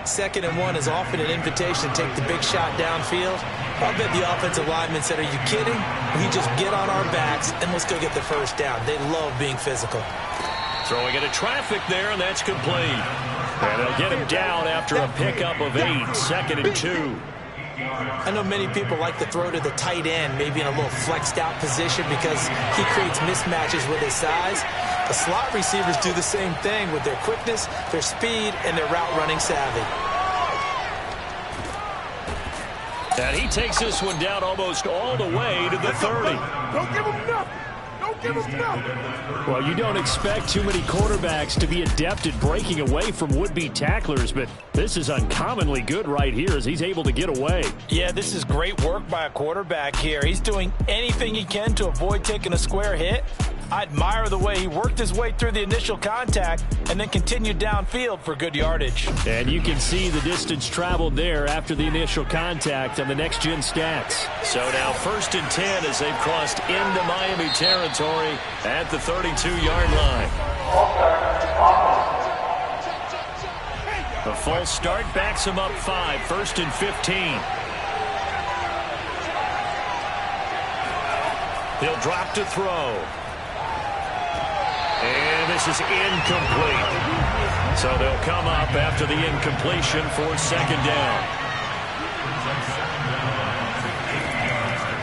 2nd and 1 is often an invitation to take the big shot downfield. I'll bet the offensive lineman said, are you kidding? We just get on our backs and let's go get the 1st down. They love being physical. Throwing into traffic there, and that's complete. And they'll get him down after a pickup of 8. 2nd and 2. I know many people like to throw to the tight end, maybe in a little flexed out position because he creates mismatches with his size. The slot receivers do the same thing with their quickness, their speed, and their route running savvy. And he takes this one down almost all the way to the 30. Don't give him nothing. Don't give him nothing. Well, you don't expect too many quarterbacks to be adept at breaking away from would-be tacklers, but this is uncommonly good right here as he's able to get away. Yeah, this is great work by a quarterback here. He's doing anything he can to avoid taking a square hit. I admire the way he worked his way through the initial contact and then continued downfield for good yardage. And you can see the distance traveled there after the initial contact on the next-gen stats. So now 1st and 10 as they've crossed into Miami territory at the 32-yard line. The false start backs him up 5, 1st and 15. He'll drop to throw. And this is incomplete. So they'll come up after the incompletion for 2nd down.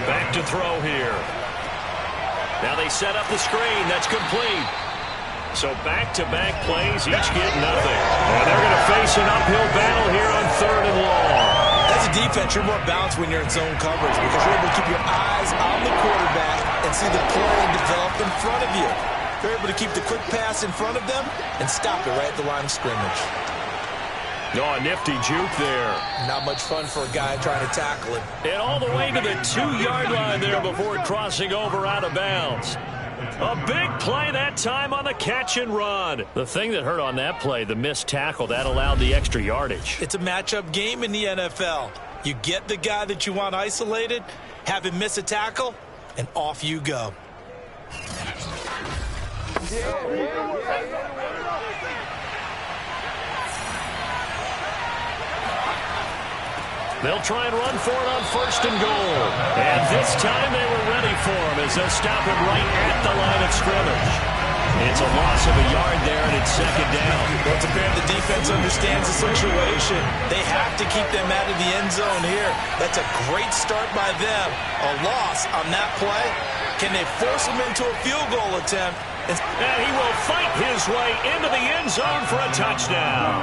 Back to throw here. Now they set up the screen. That's complete. So back-to-back plays, each get nothing. And they're going to face an uphill battle here on 3rd and long. As a defense, you're more balanced when you're in zone coverage because you're able to keep your eyes on the quarterback and see the play develop in front of you. They're able to keep the quick pass in front of them and stop it right at the line of scrimmage. Oh, a nifty juke there. Not much fun for a guy trying to tackle it. And all the way to the 2-yard line there before crossing over out of bounds. A big play that time on the catch and run. The thing that hurt on that play, the missed tackle, that allowed the extra yardage. It's a matchup game in the NFL. You get the guy that you want isolated, have him miss a tackle, and off you go. They'll try and run for it on 1st and goal. And this time they were ready for him as they'll stop him right at the line of scrimmage. It's a loss of a yard there, and it's 2nd down. Well, it's apparent the defense understands the situation. They have to keep them out of the end zone here. That's a great start by them. A loss on that play. Can they force them into a field goal attempt? And he will fight his way into the end zone for a touchdown.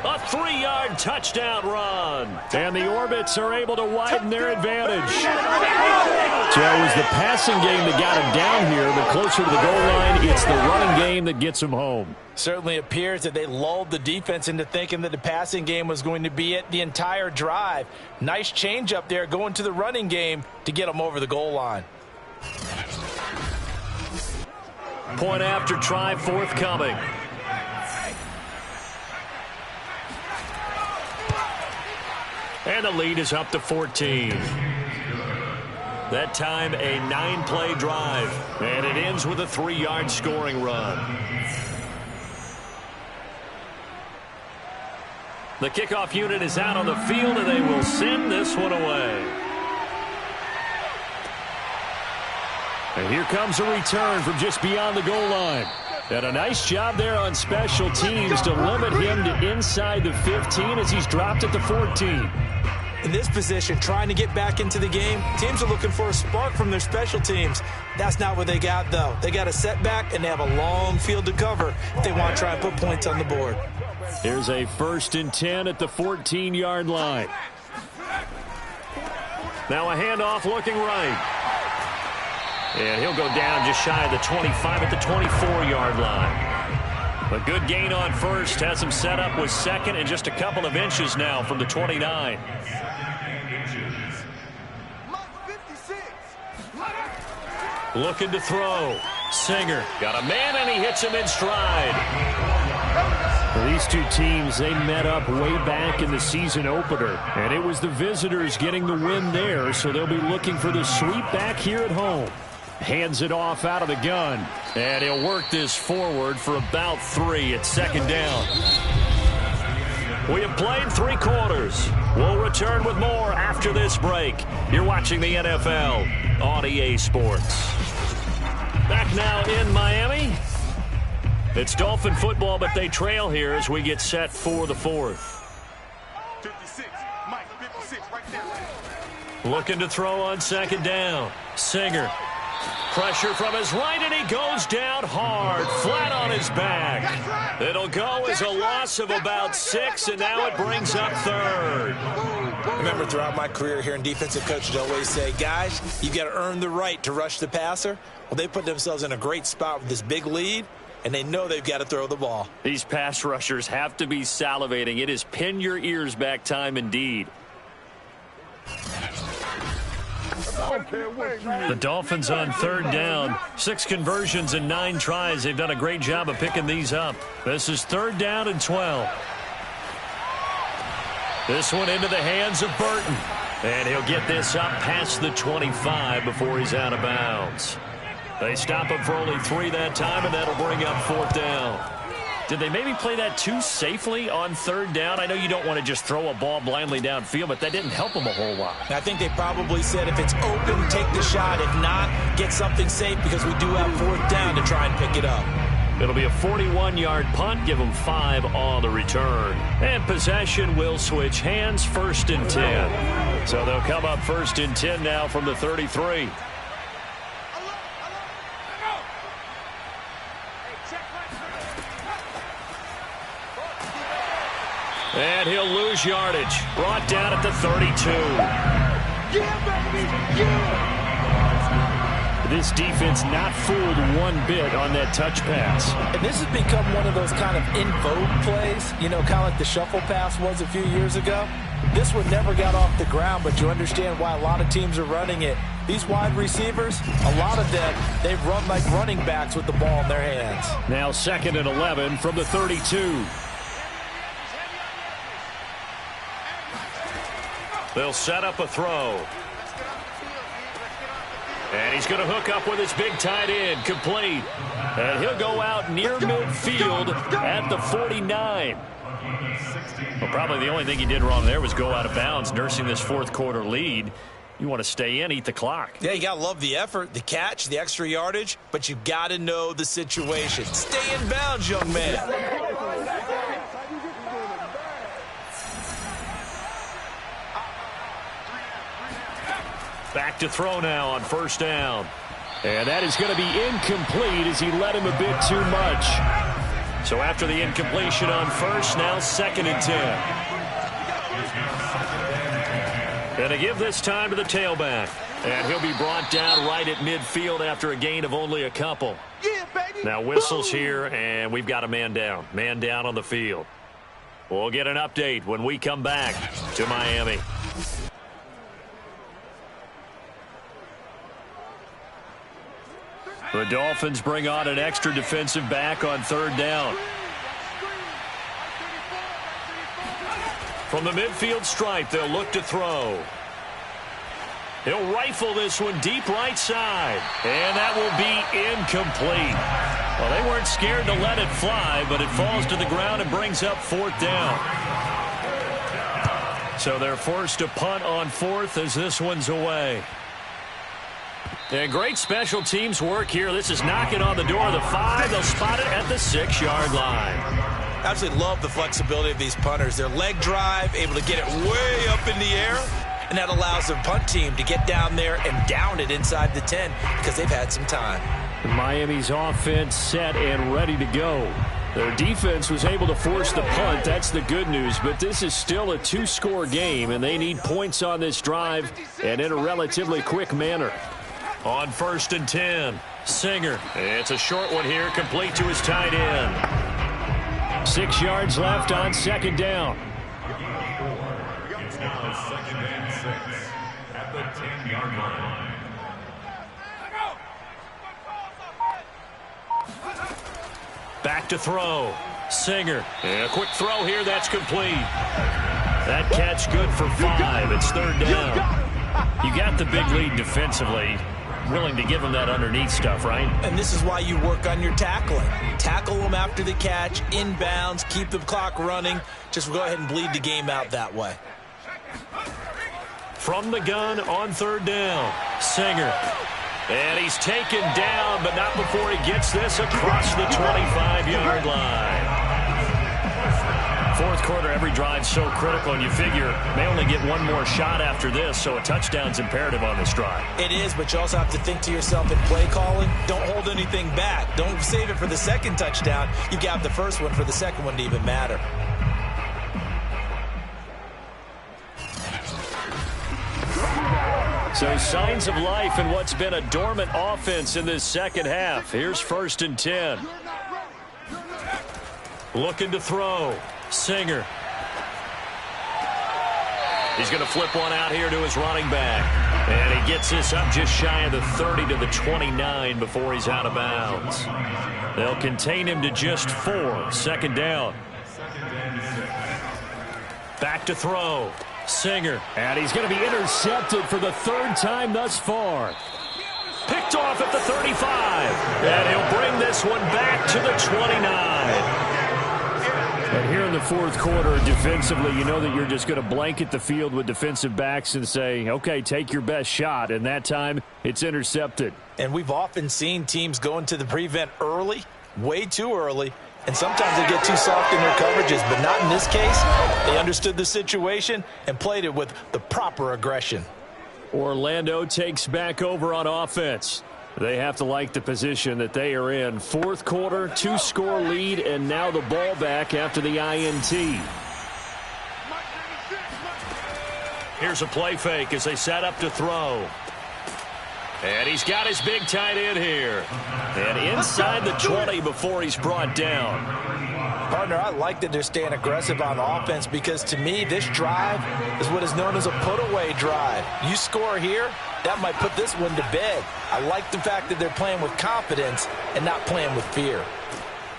A 3-yard touchdown run. And the Orbits are able to widen their advantage. So it was the passing game that got him down here, but closer to the goal line, it's the running game that gets him home. Certainly appears that they lulled the defense into thinking that the passing game was going to be it the entire drive. Nice change up there going to the running game to get them over the goal line. Point after try forthcoming. And the lead is up to 14. That time a 9-play drive. And it ends with a 3-yard scoring run. The kickoff unit is out on the field, and they will send this one away. And here comes a return from just beyond the goal line. And a nice job there on special teams to limit him to inside the 15 as he's dropped at the 14. In this position, trying to get back into the game, teams are looking for a spark from their special teams. That's not what they got, though. They got a setback, and they have a long field to cover if they want to try and put points on the board. Here's a 1st and 10 at the 14-yard line. Now a handoff looking right. And he'll go down just shy of the 25 at the 24-yard line. A good gain on 1st, has him set up with 2nd and just a couple of inches now from the 29. Looking to throw. Singer got a man, and he hits him in stride. Well, these two teams, they met up way back in the season opener, and it was the visitors getting the win there, so they'll be looking for the sweep back here at home. Hands it off out of the gun, and he'll work this forward for about 3 at 2nd down. We have played 3 quarters. We'll return with more after this break. You're watching the NFL on EA Sports. Back now in Miami. It's Dolphin football, but they trail here as we get set for the 4th. 56, Mike, 56, right there. Looking to throw on second down. Singer. Pressure from his right, and he goes down hard, flat on his back. It'll go as a loss of about 6, and now it brings up third. Remember, throughout my career here in defensive coaches always say, guys, you got to earn the right to rush the passer. Well, they put themselves in a great spot with this big lead, and they know they've got to throw the ball. These pass rushers have to be salivating. It is pin your ears back time indeed. The Dolphins on third down. 6 conversions and 9 tries. They've done a great job of picking these up. This is third down and 12. This one into the hands of Burton. And he'll get this up past the 25 before he's out of bounds. They stop him for only 3 that time, and that'll bring up fourth down. Did they maybe play that too safely on third down? I know you don't want to just throw a ball blindly downfield, but that didn't help them a whole lot. I think they probably said if it's open, take the shot. If not, get something safe because we do have fourth down to try and pick it up. It'll be a 41-yard punt. Give them 5 on the return. And possession will switch hands, first and 10. So they'll come up first and 10 now from the 33. And he'll lose yardage. Brought down at the 32. Yeah, baby, yeah. This defense not fooled one bit on that touch pass. And this has become one of those kind of in vogue plays, you know, kind of like the shuffle pass was a few years ago. This one never got off the ground, but you understand why a lot of teams are running it. These wide receivers, a lot of them, they've run like running backs with the ball in their hands. Now 2nd and 11 from the 32. They'll set up a throw. And he's going to hook up with his big tight end, complete. And he'll go out near midfield at the 49. Well, probably the only thing he did wrong there was go out of bounds, nursing this fourth quarter lead. You want to stay in, eat the clock. Yeah, you got to love the effort, the catch, the extra yardage, but you got to know the situation. Stay in bounds, young man. Back to throw now on first down. And that is going to be incomplete as he led him a bit too much. So after the incompletion on first, now 2nd and 10. Going to give this time to the tailback. And he'll be brought down right at midfield after a gain of only a couple. Now whistles here, and we've got a man down. Man down on the field. We'll get an update when we come back to Miami. The Dolphins bring on an extra defensive back on third down. From the midfield stripe, they'll look to throw. He'll rifle this one deep right side. And that will be incomplete. Well, they weren't scared to let it fly, but it falls to the ground and brings up fourth down. So they're forced to punt on fourth as this one's away. And great special teams work here. This is knocking on the door of the 5. They'll spot it at the 6-yard line. Absolutely love the flexibility of these punters. Their leg drive, able to get it way up in the air, and that allows their punt team to get down there and down it inside the 10 because they've had some time. Miami's offense set and ready to go. Their defense was able to force the punt. That's the good news, but this is still a 2-score game, and they need points on this drive and in a relatively quick manner. On first and 10, Singer. It's a short one here, complete to his tight end. 6 yards left on second down. It's now 2nd and 6 at the 10-yard line. Back to throw. Singer. And a quick throw here, that's complete. That catch good for 5. It's third down. You got the big lead defensively. Willing to give them that underneath stuff, right? And this is why you work on your tackling. Tackle them after the catch, inbounds, keep the clock running. Just go ahead and bleed the game out that way. From the gun on third down, Singer. And he's taken down, but not before he gets this across the 25-yard line. Fourth quarter, every drive so critical, and you figure may only get one more shot after this, so a touchdown's imperative on this drive. It is, but you also have to think to yourself in play calling, don't hold anything back. Don't save it for the second touchdown. You got the first one for the second one to even matter. So signs of life in what's been a dormant offense in this second half. Here's 1st and 10. Looking to throw. Singer. He's going to flip one out here to his running back. And he gets this up just shy of the 30 to the 29 before he's out of bounds. They'll contain him to just 4. 2nd down. Back to throw. Singer. And he's going to be intercepted for the 3rd time thus far. Picked off at the 35. And he'll bring this one back to the 29. And here in the 4th quarter, defensively, you know that you're just going to blanket the field with defensive backs and say, okay, take your best shot. And that time, it's intercepted. And we've often seen teams go into the prevent early, way too early, and sometimes they get too soft in their coverages, but not in this case. They understood the situation and played it with the proper aggression. Orlando takes back over on offense. They have to like the position that they are in. 4th quarter, 2-score lead, and now the ball back after the INT. Here's a play fake as they set up to throw. And he's got his big tight end here. And inside the 20 before he's brought down. Partner, I like that they're staying aggressive on offense because to me, this drive is what is known as a put-away drive. You score here, that might put this one to bed. I like the fact that they're playing with confidence and not playing with fear.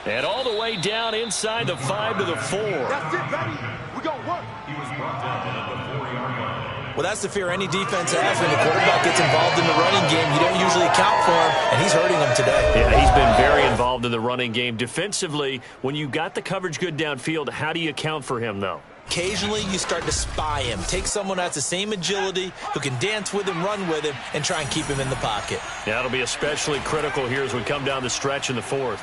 And all the way down inside the 5 to the 4. That's it, baby. We got work. He was brought down at the 4-yard line. Well, that's the fear any defense has when the quarterback gets involved in the running game. You don't usually account for him, and he's hurting them today. Yeah, he's been very involved in the running game. Defensively, when you got the coverage good downfield, how do you account for him, though? Occasionally, you start to spy him. Take someone that's the same agility, who can dance with him, run with him, and try and keep him in the pocket. Yeah, that'll be especially critical here as we come down the stretch in the 4th.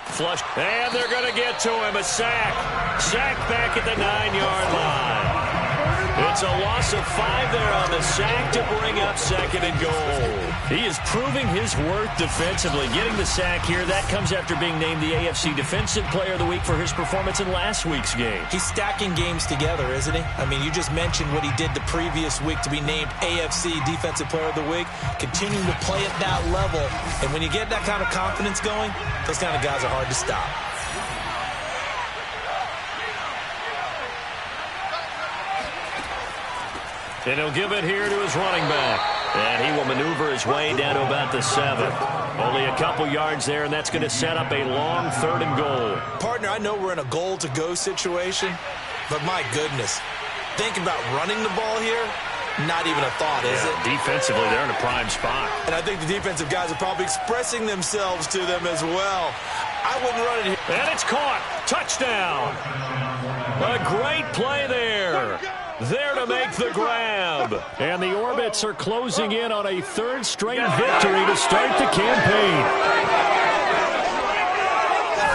Flush, and they're going to get to him. A sack. Sack back at the 9-yard line. It's a loss of 5 there on the sack to bring up 2nd and goal. He is proving his worth defensively. Getting the sack here, that comes after being named the AFC Defensive Player of the Week for his performance in last week's game. He's stacking games together, isn't he? I mean, you just mentioned what he did the previous week to be named AFC Defensive Player of the Week. Continuing to play at that level. And when you get that kind of confidence going, those kind of guys are hard to stop. And he'll give it here to his running back. And he will maneuver his way down to about the 7. Only a couple yards there, and that's going to set up a long 3rd and goal. Partner, I know we're in a goal-to-go situation, but my goodness, thinking about running the ball here, not even a thought, is it? Defensively, they're in a prime spot. And I think the defensive guys are probably expressing themselves to them as well. I wouldn't run it here. And it's caught. Touchdown. A great play there. There to make the grab. And the Orbits are closing in on a 3rd straight victory to start the campaign.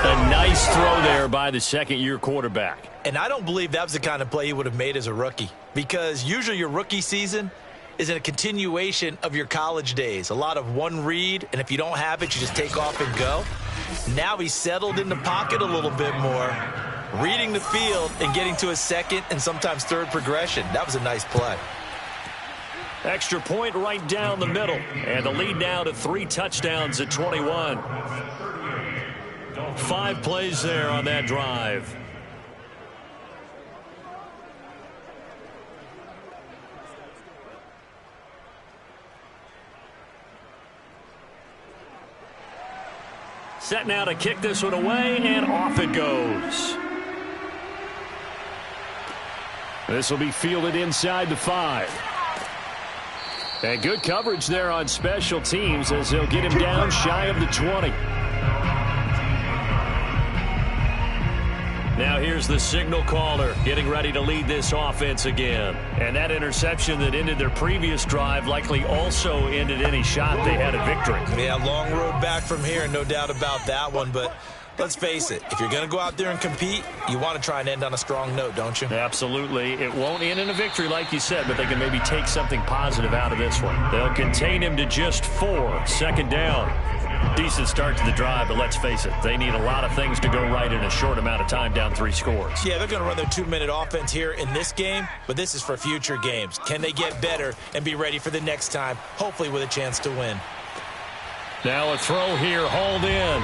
A nice throw there by the 2nd-year quarterback. And I don't believe that was the kind of play he would have made as a rookie, because usually your rookie season is a continuation of your college days. A lot of one read, and if you don't have it, you just take off and go. Now he's settled in the pocket a little bit more, reading the field and getting to a 2nd and sometimes 3rd progression. That was a nice play. Extra point right down the middle. And the lead now to 3 touchdowns at 21. 5 plays there on that drive. Set now to kick this one away, and off it goes. This will be fielded inside the 5. And good coverage there on special teams as they'll get him down shy of the 20. Now here's the signal caller getting ready to lead this offense again. And that interception that ended their previous drive likely also ended any shot they had at victory. Yeah, long road back from here, no doubt about that one. But Let's face it, if you're going to go out there and compete, you want to try and end on a strong note, don't you? Absolutely. It won't end in a victory like you said, but they can maybe take something positive out of this one. They'll contain him to just 4. Second down. Decent start to the drive, but let's face it, they need a lot of things to go right in a short amount of time, down 3 scores. Yeah, they're going to run their 2-minute offense here in this game, but this is for future games. Can they get better and be ready for the next time, hopefully with a chance to win? Now a throw here, hauled in.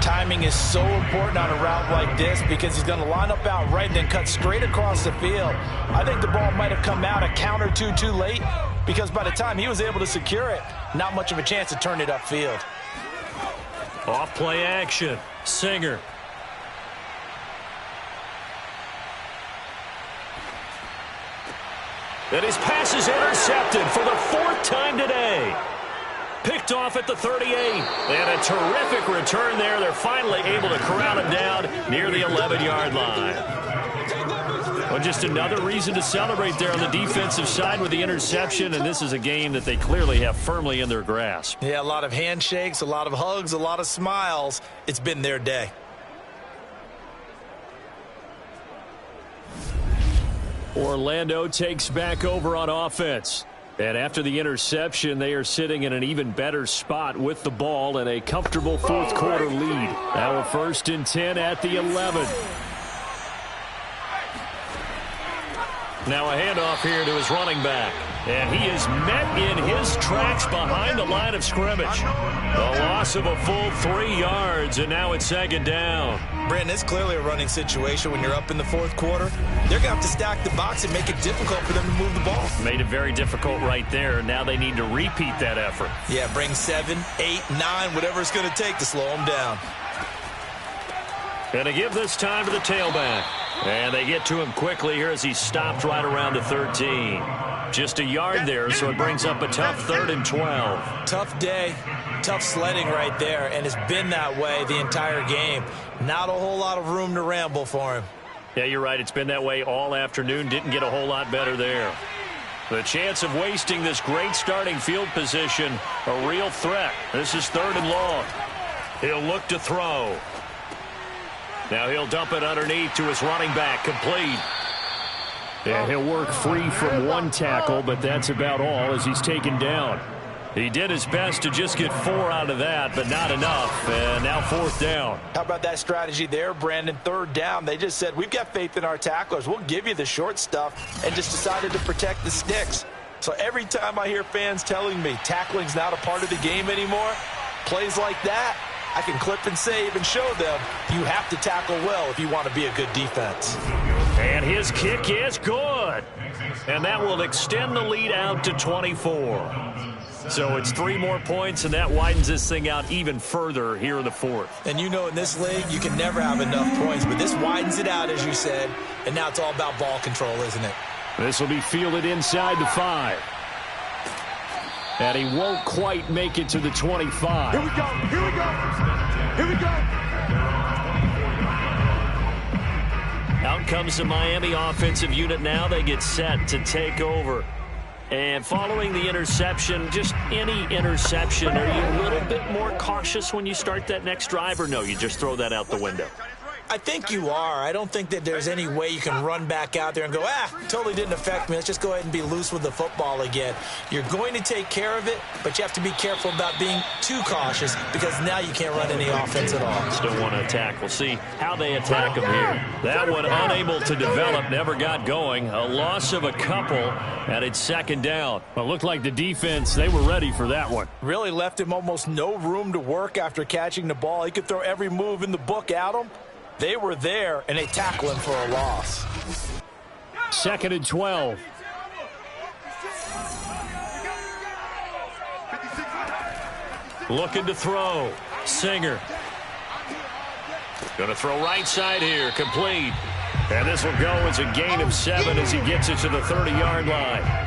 Timing is so important on a route like this because he's going to line up out right and then cut straight across the field. I think the ball might have come out a count or two too late because by the time he was able to secure it, not much of a chance to turn it upfield. Off play action. Singer. And his pass is intercepted for the 4th time today. Picked off at the 38. And a terrific return there. They're finally able to corral him down near the 11-yard line. Well, just another reason to celebrate there on the defensive side with the interception, and this is a game that they clearly have firmly in their grasp. Yeah, a lot of handshakes, a lot of hugs, a lot of smiles. It's been their day. Orlando takes back over on offense. And after the interception, they are sitting in an even better spot with the ball and a comfortable 4th quarter lead. Now a 1st and 10 at the 11. Now a handoff here to his running back. And he is met in his tracks behind the line of scrimmage. The loss of a full 3 yards, and now it's 2nd down. Brandon, it's clearly a running situation when you're up in the 4th quarter. They're going to have to stack the box and make it difficult for them to move the ball. Made it very difficult right there. Now they need to repeat that effort. Yeah, bring 7, 8, 9, whatever it's going to take to slow them down. And to give this time to the tailback. And they get to him quickly here as he stopped right around the 13. Just a yard there, so it brings up a tough 3rd and 12. Tough day, tough sledding right there, and it's been that way the entire game. Not a whole lot of room to ramble for him. Yeah, you're right. It's been that way all afternoon. Didn't get a whole lot better there. The chance of wasting this great starting field position, a real threat. This is 3rd and long. He'll look to throw. Now he'll dump it underneath to his running back, complete. And he'll work free from 1 tackle, but that's about all as he's taken down. He did his best to just get 4 out of that, but not enough. And now 4th down. How about that strategy there, Brandon? 3rd down. They just said, we've got faith in our tacklers. We'll give you the short stuff, and just decided to protect the sticks. So every time I hear fans telling me tackling's not a part of the game anymore, plays like that, I can clip and save and show them you have to tackle well if you want to be a good defense. And his kick is good. And that will extend the lead out to 24. So it's 3 more points, and that widens this thing out even further here in the 4th. And you know in this league, you can never have enough points, but this widens it out, as you said, and now it's all about ball control, isn't it? This will be fielded inside the 5. And he won't quite make it to the 25. Here we go. Here we go. Here we go. Out comes the Miami offensive unit now. They get set to take over. And following the interception, just any interception, are you a little bit more cautious when you start that next drive, or no, you just throw that out the window? I think you are. I don't think that there's any way you can run back out there and go, totally didn't affect me. Let's just go ahead and be loose with the football again. You're going to take care of it, but you have to be careful about being too cautious because now you can't run any offense at all. Still want to attack. We'll see how they attack him here. That one unable to develop, never got going. A loss of a couple, and it's 2nd down. Well, it looked like the defense, they were ready for that one. Really left him almost no room to work after catching the ball. He could throw every move in the book at him. They were there, and they tackle him for a loss. 2nd and 12. Looking to throw. Singer. Going to throw right side here. Complete. And this will go as a gain of 7 as he gets it to the 30-yard line.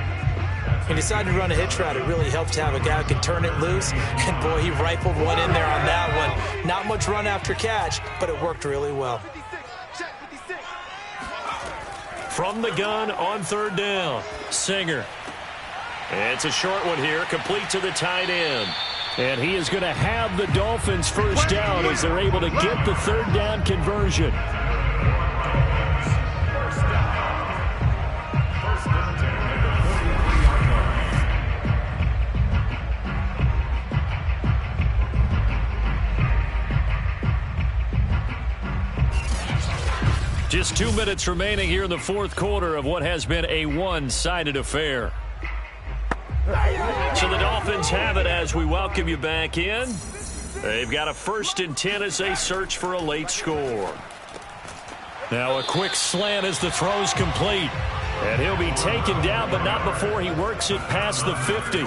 He decided to run a hitch route. It really helps to have a guy who can turn it loose. And, boy, he rifled one in there on that one. Not much run after catch, but it worked really well. From the gun on 3rd down. Singer. It's a short one here, complete to the tight end. And he is going to have the Dolphins first down as they're able to get the third down conversion. Just 2 minutes remaining here in the fourth quarter of what has been a one-sided affair. So the Dolphins have it as we welcome you back in. They've got a 1st and 10 as they search for a late score. Now a quick slant as the throw's complete. And he'll be taken down, but not before he works it past the 50.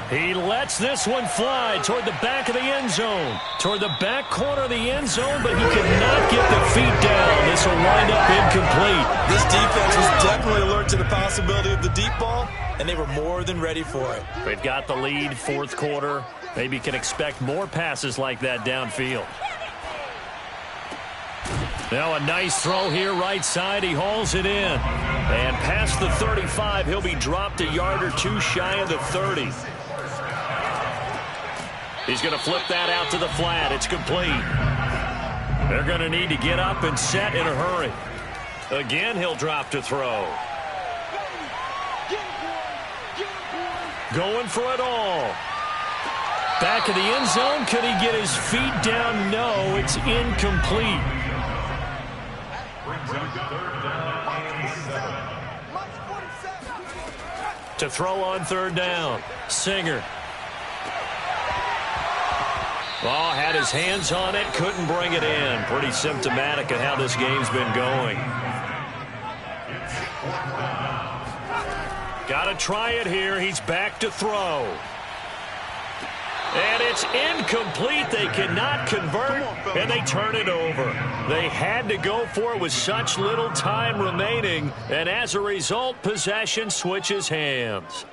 He lets this one fly toward the back of the end zone. Toward the back corner of the end zone, but he could not get the feet down. This will wind up incomplete. This defense was definitely alert to the possibility of the deep ball, and they were more than ready for it. They've got the lead, fourth quarter. Maybe can expect more passes like that downfield. Now a nice throw here right side. He hauls it in. And past the 35, he'll be dropped a yard or two shy of the 30. He's going to flip that out to the flat. It's complete. They're going to need to get up and set in a hurry. Again, he'll drop to throw. Going for it all. Back of the end zone. Could he get his feet down? No, it's incomplete. To throw on third down. Singer. Oh, had his hands on it, couldn't bring it in. Pretty symptomatic of how this game's been going. Got to try it here. He's back to throw. And it's incomplete. They cannot convert, and they turn it over. They had to go for it with such little time remaining, and as a result, possession switches hands.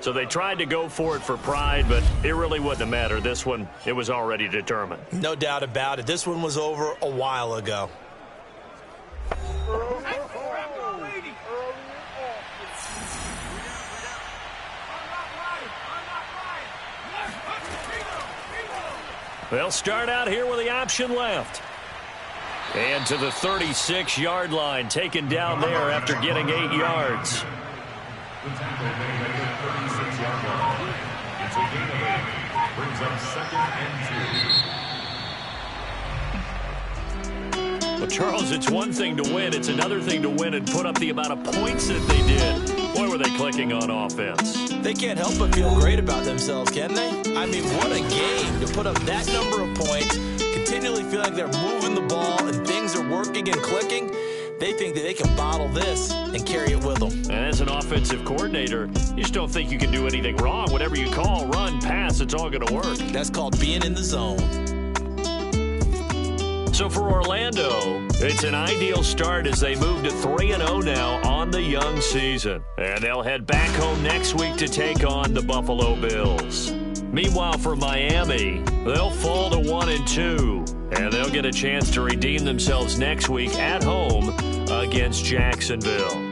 So they tried to go for it for pride, but it really wouldn't have mattered. This one, it was already determined. No doubt about it. This one was over a while ago. They'll start out here with the option left. And to the 36-yard line, taken down there after getting 8 yards. The tackle made at the 36-yard line. It's a gain of 8. Brings up 2nd and 2. Well, Charles, it's one thing to win. It's another thing to win and put up the amount of points that they did. Boy, were they clicking on offense. They can't help but feel great about themselves, can they? I mean, what a game to put up that number of points, continually feel like they're moving the ball and things are working and clicking. They think that they can bottle this and carry it with them. And as an offensive coordinator, you just don't think you can do anything wrong. Whatever you call, run, pass, it's all going to work. That's called being in the zone. So for Orlando, it's an ideal start as they move to 3-0 now on the young season. And they'll head back home next week to take on the Buffalo Bills. Meanwhile, for Miami, they'll fall to 1-2. And they'll get a chance to redeem themselves next week at home against Jacksonville.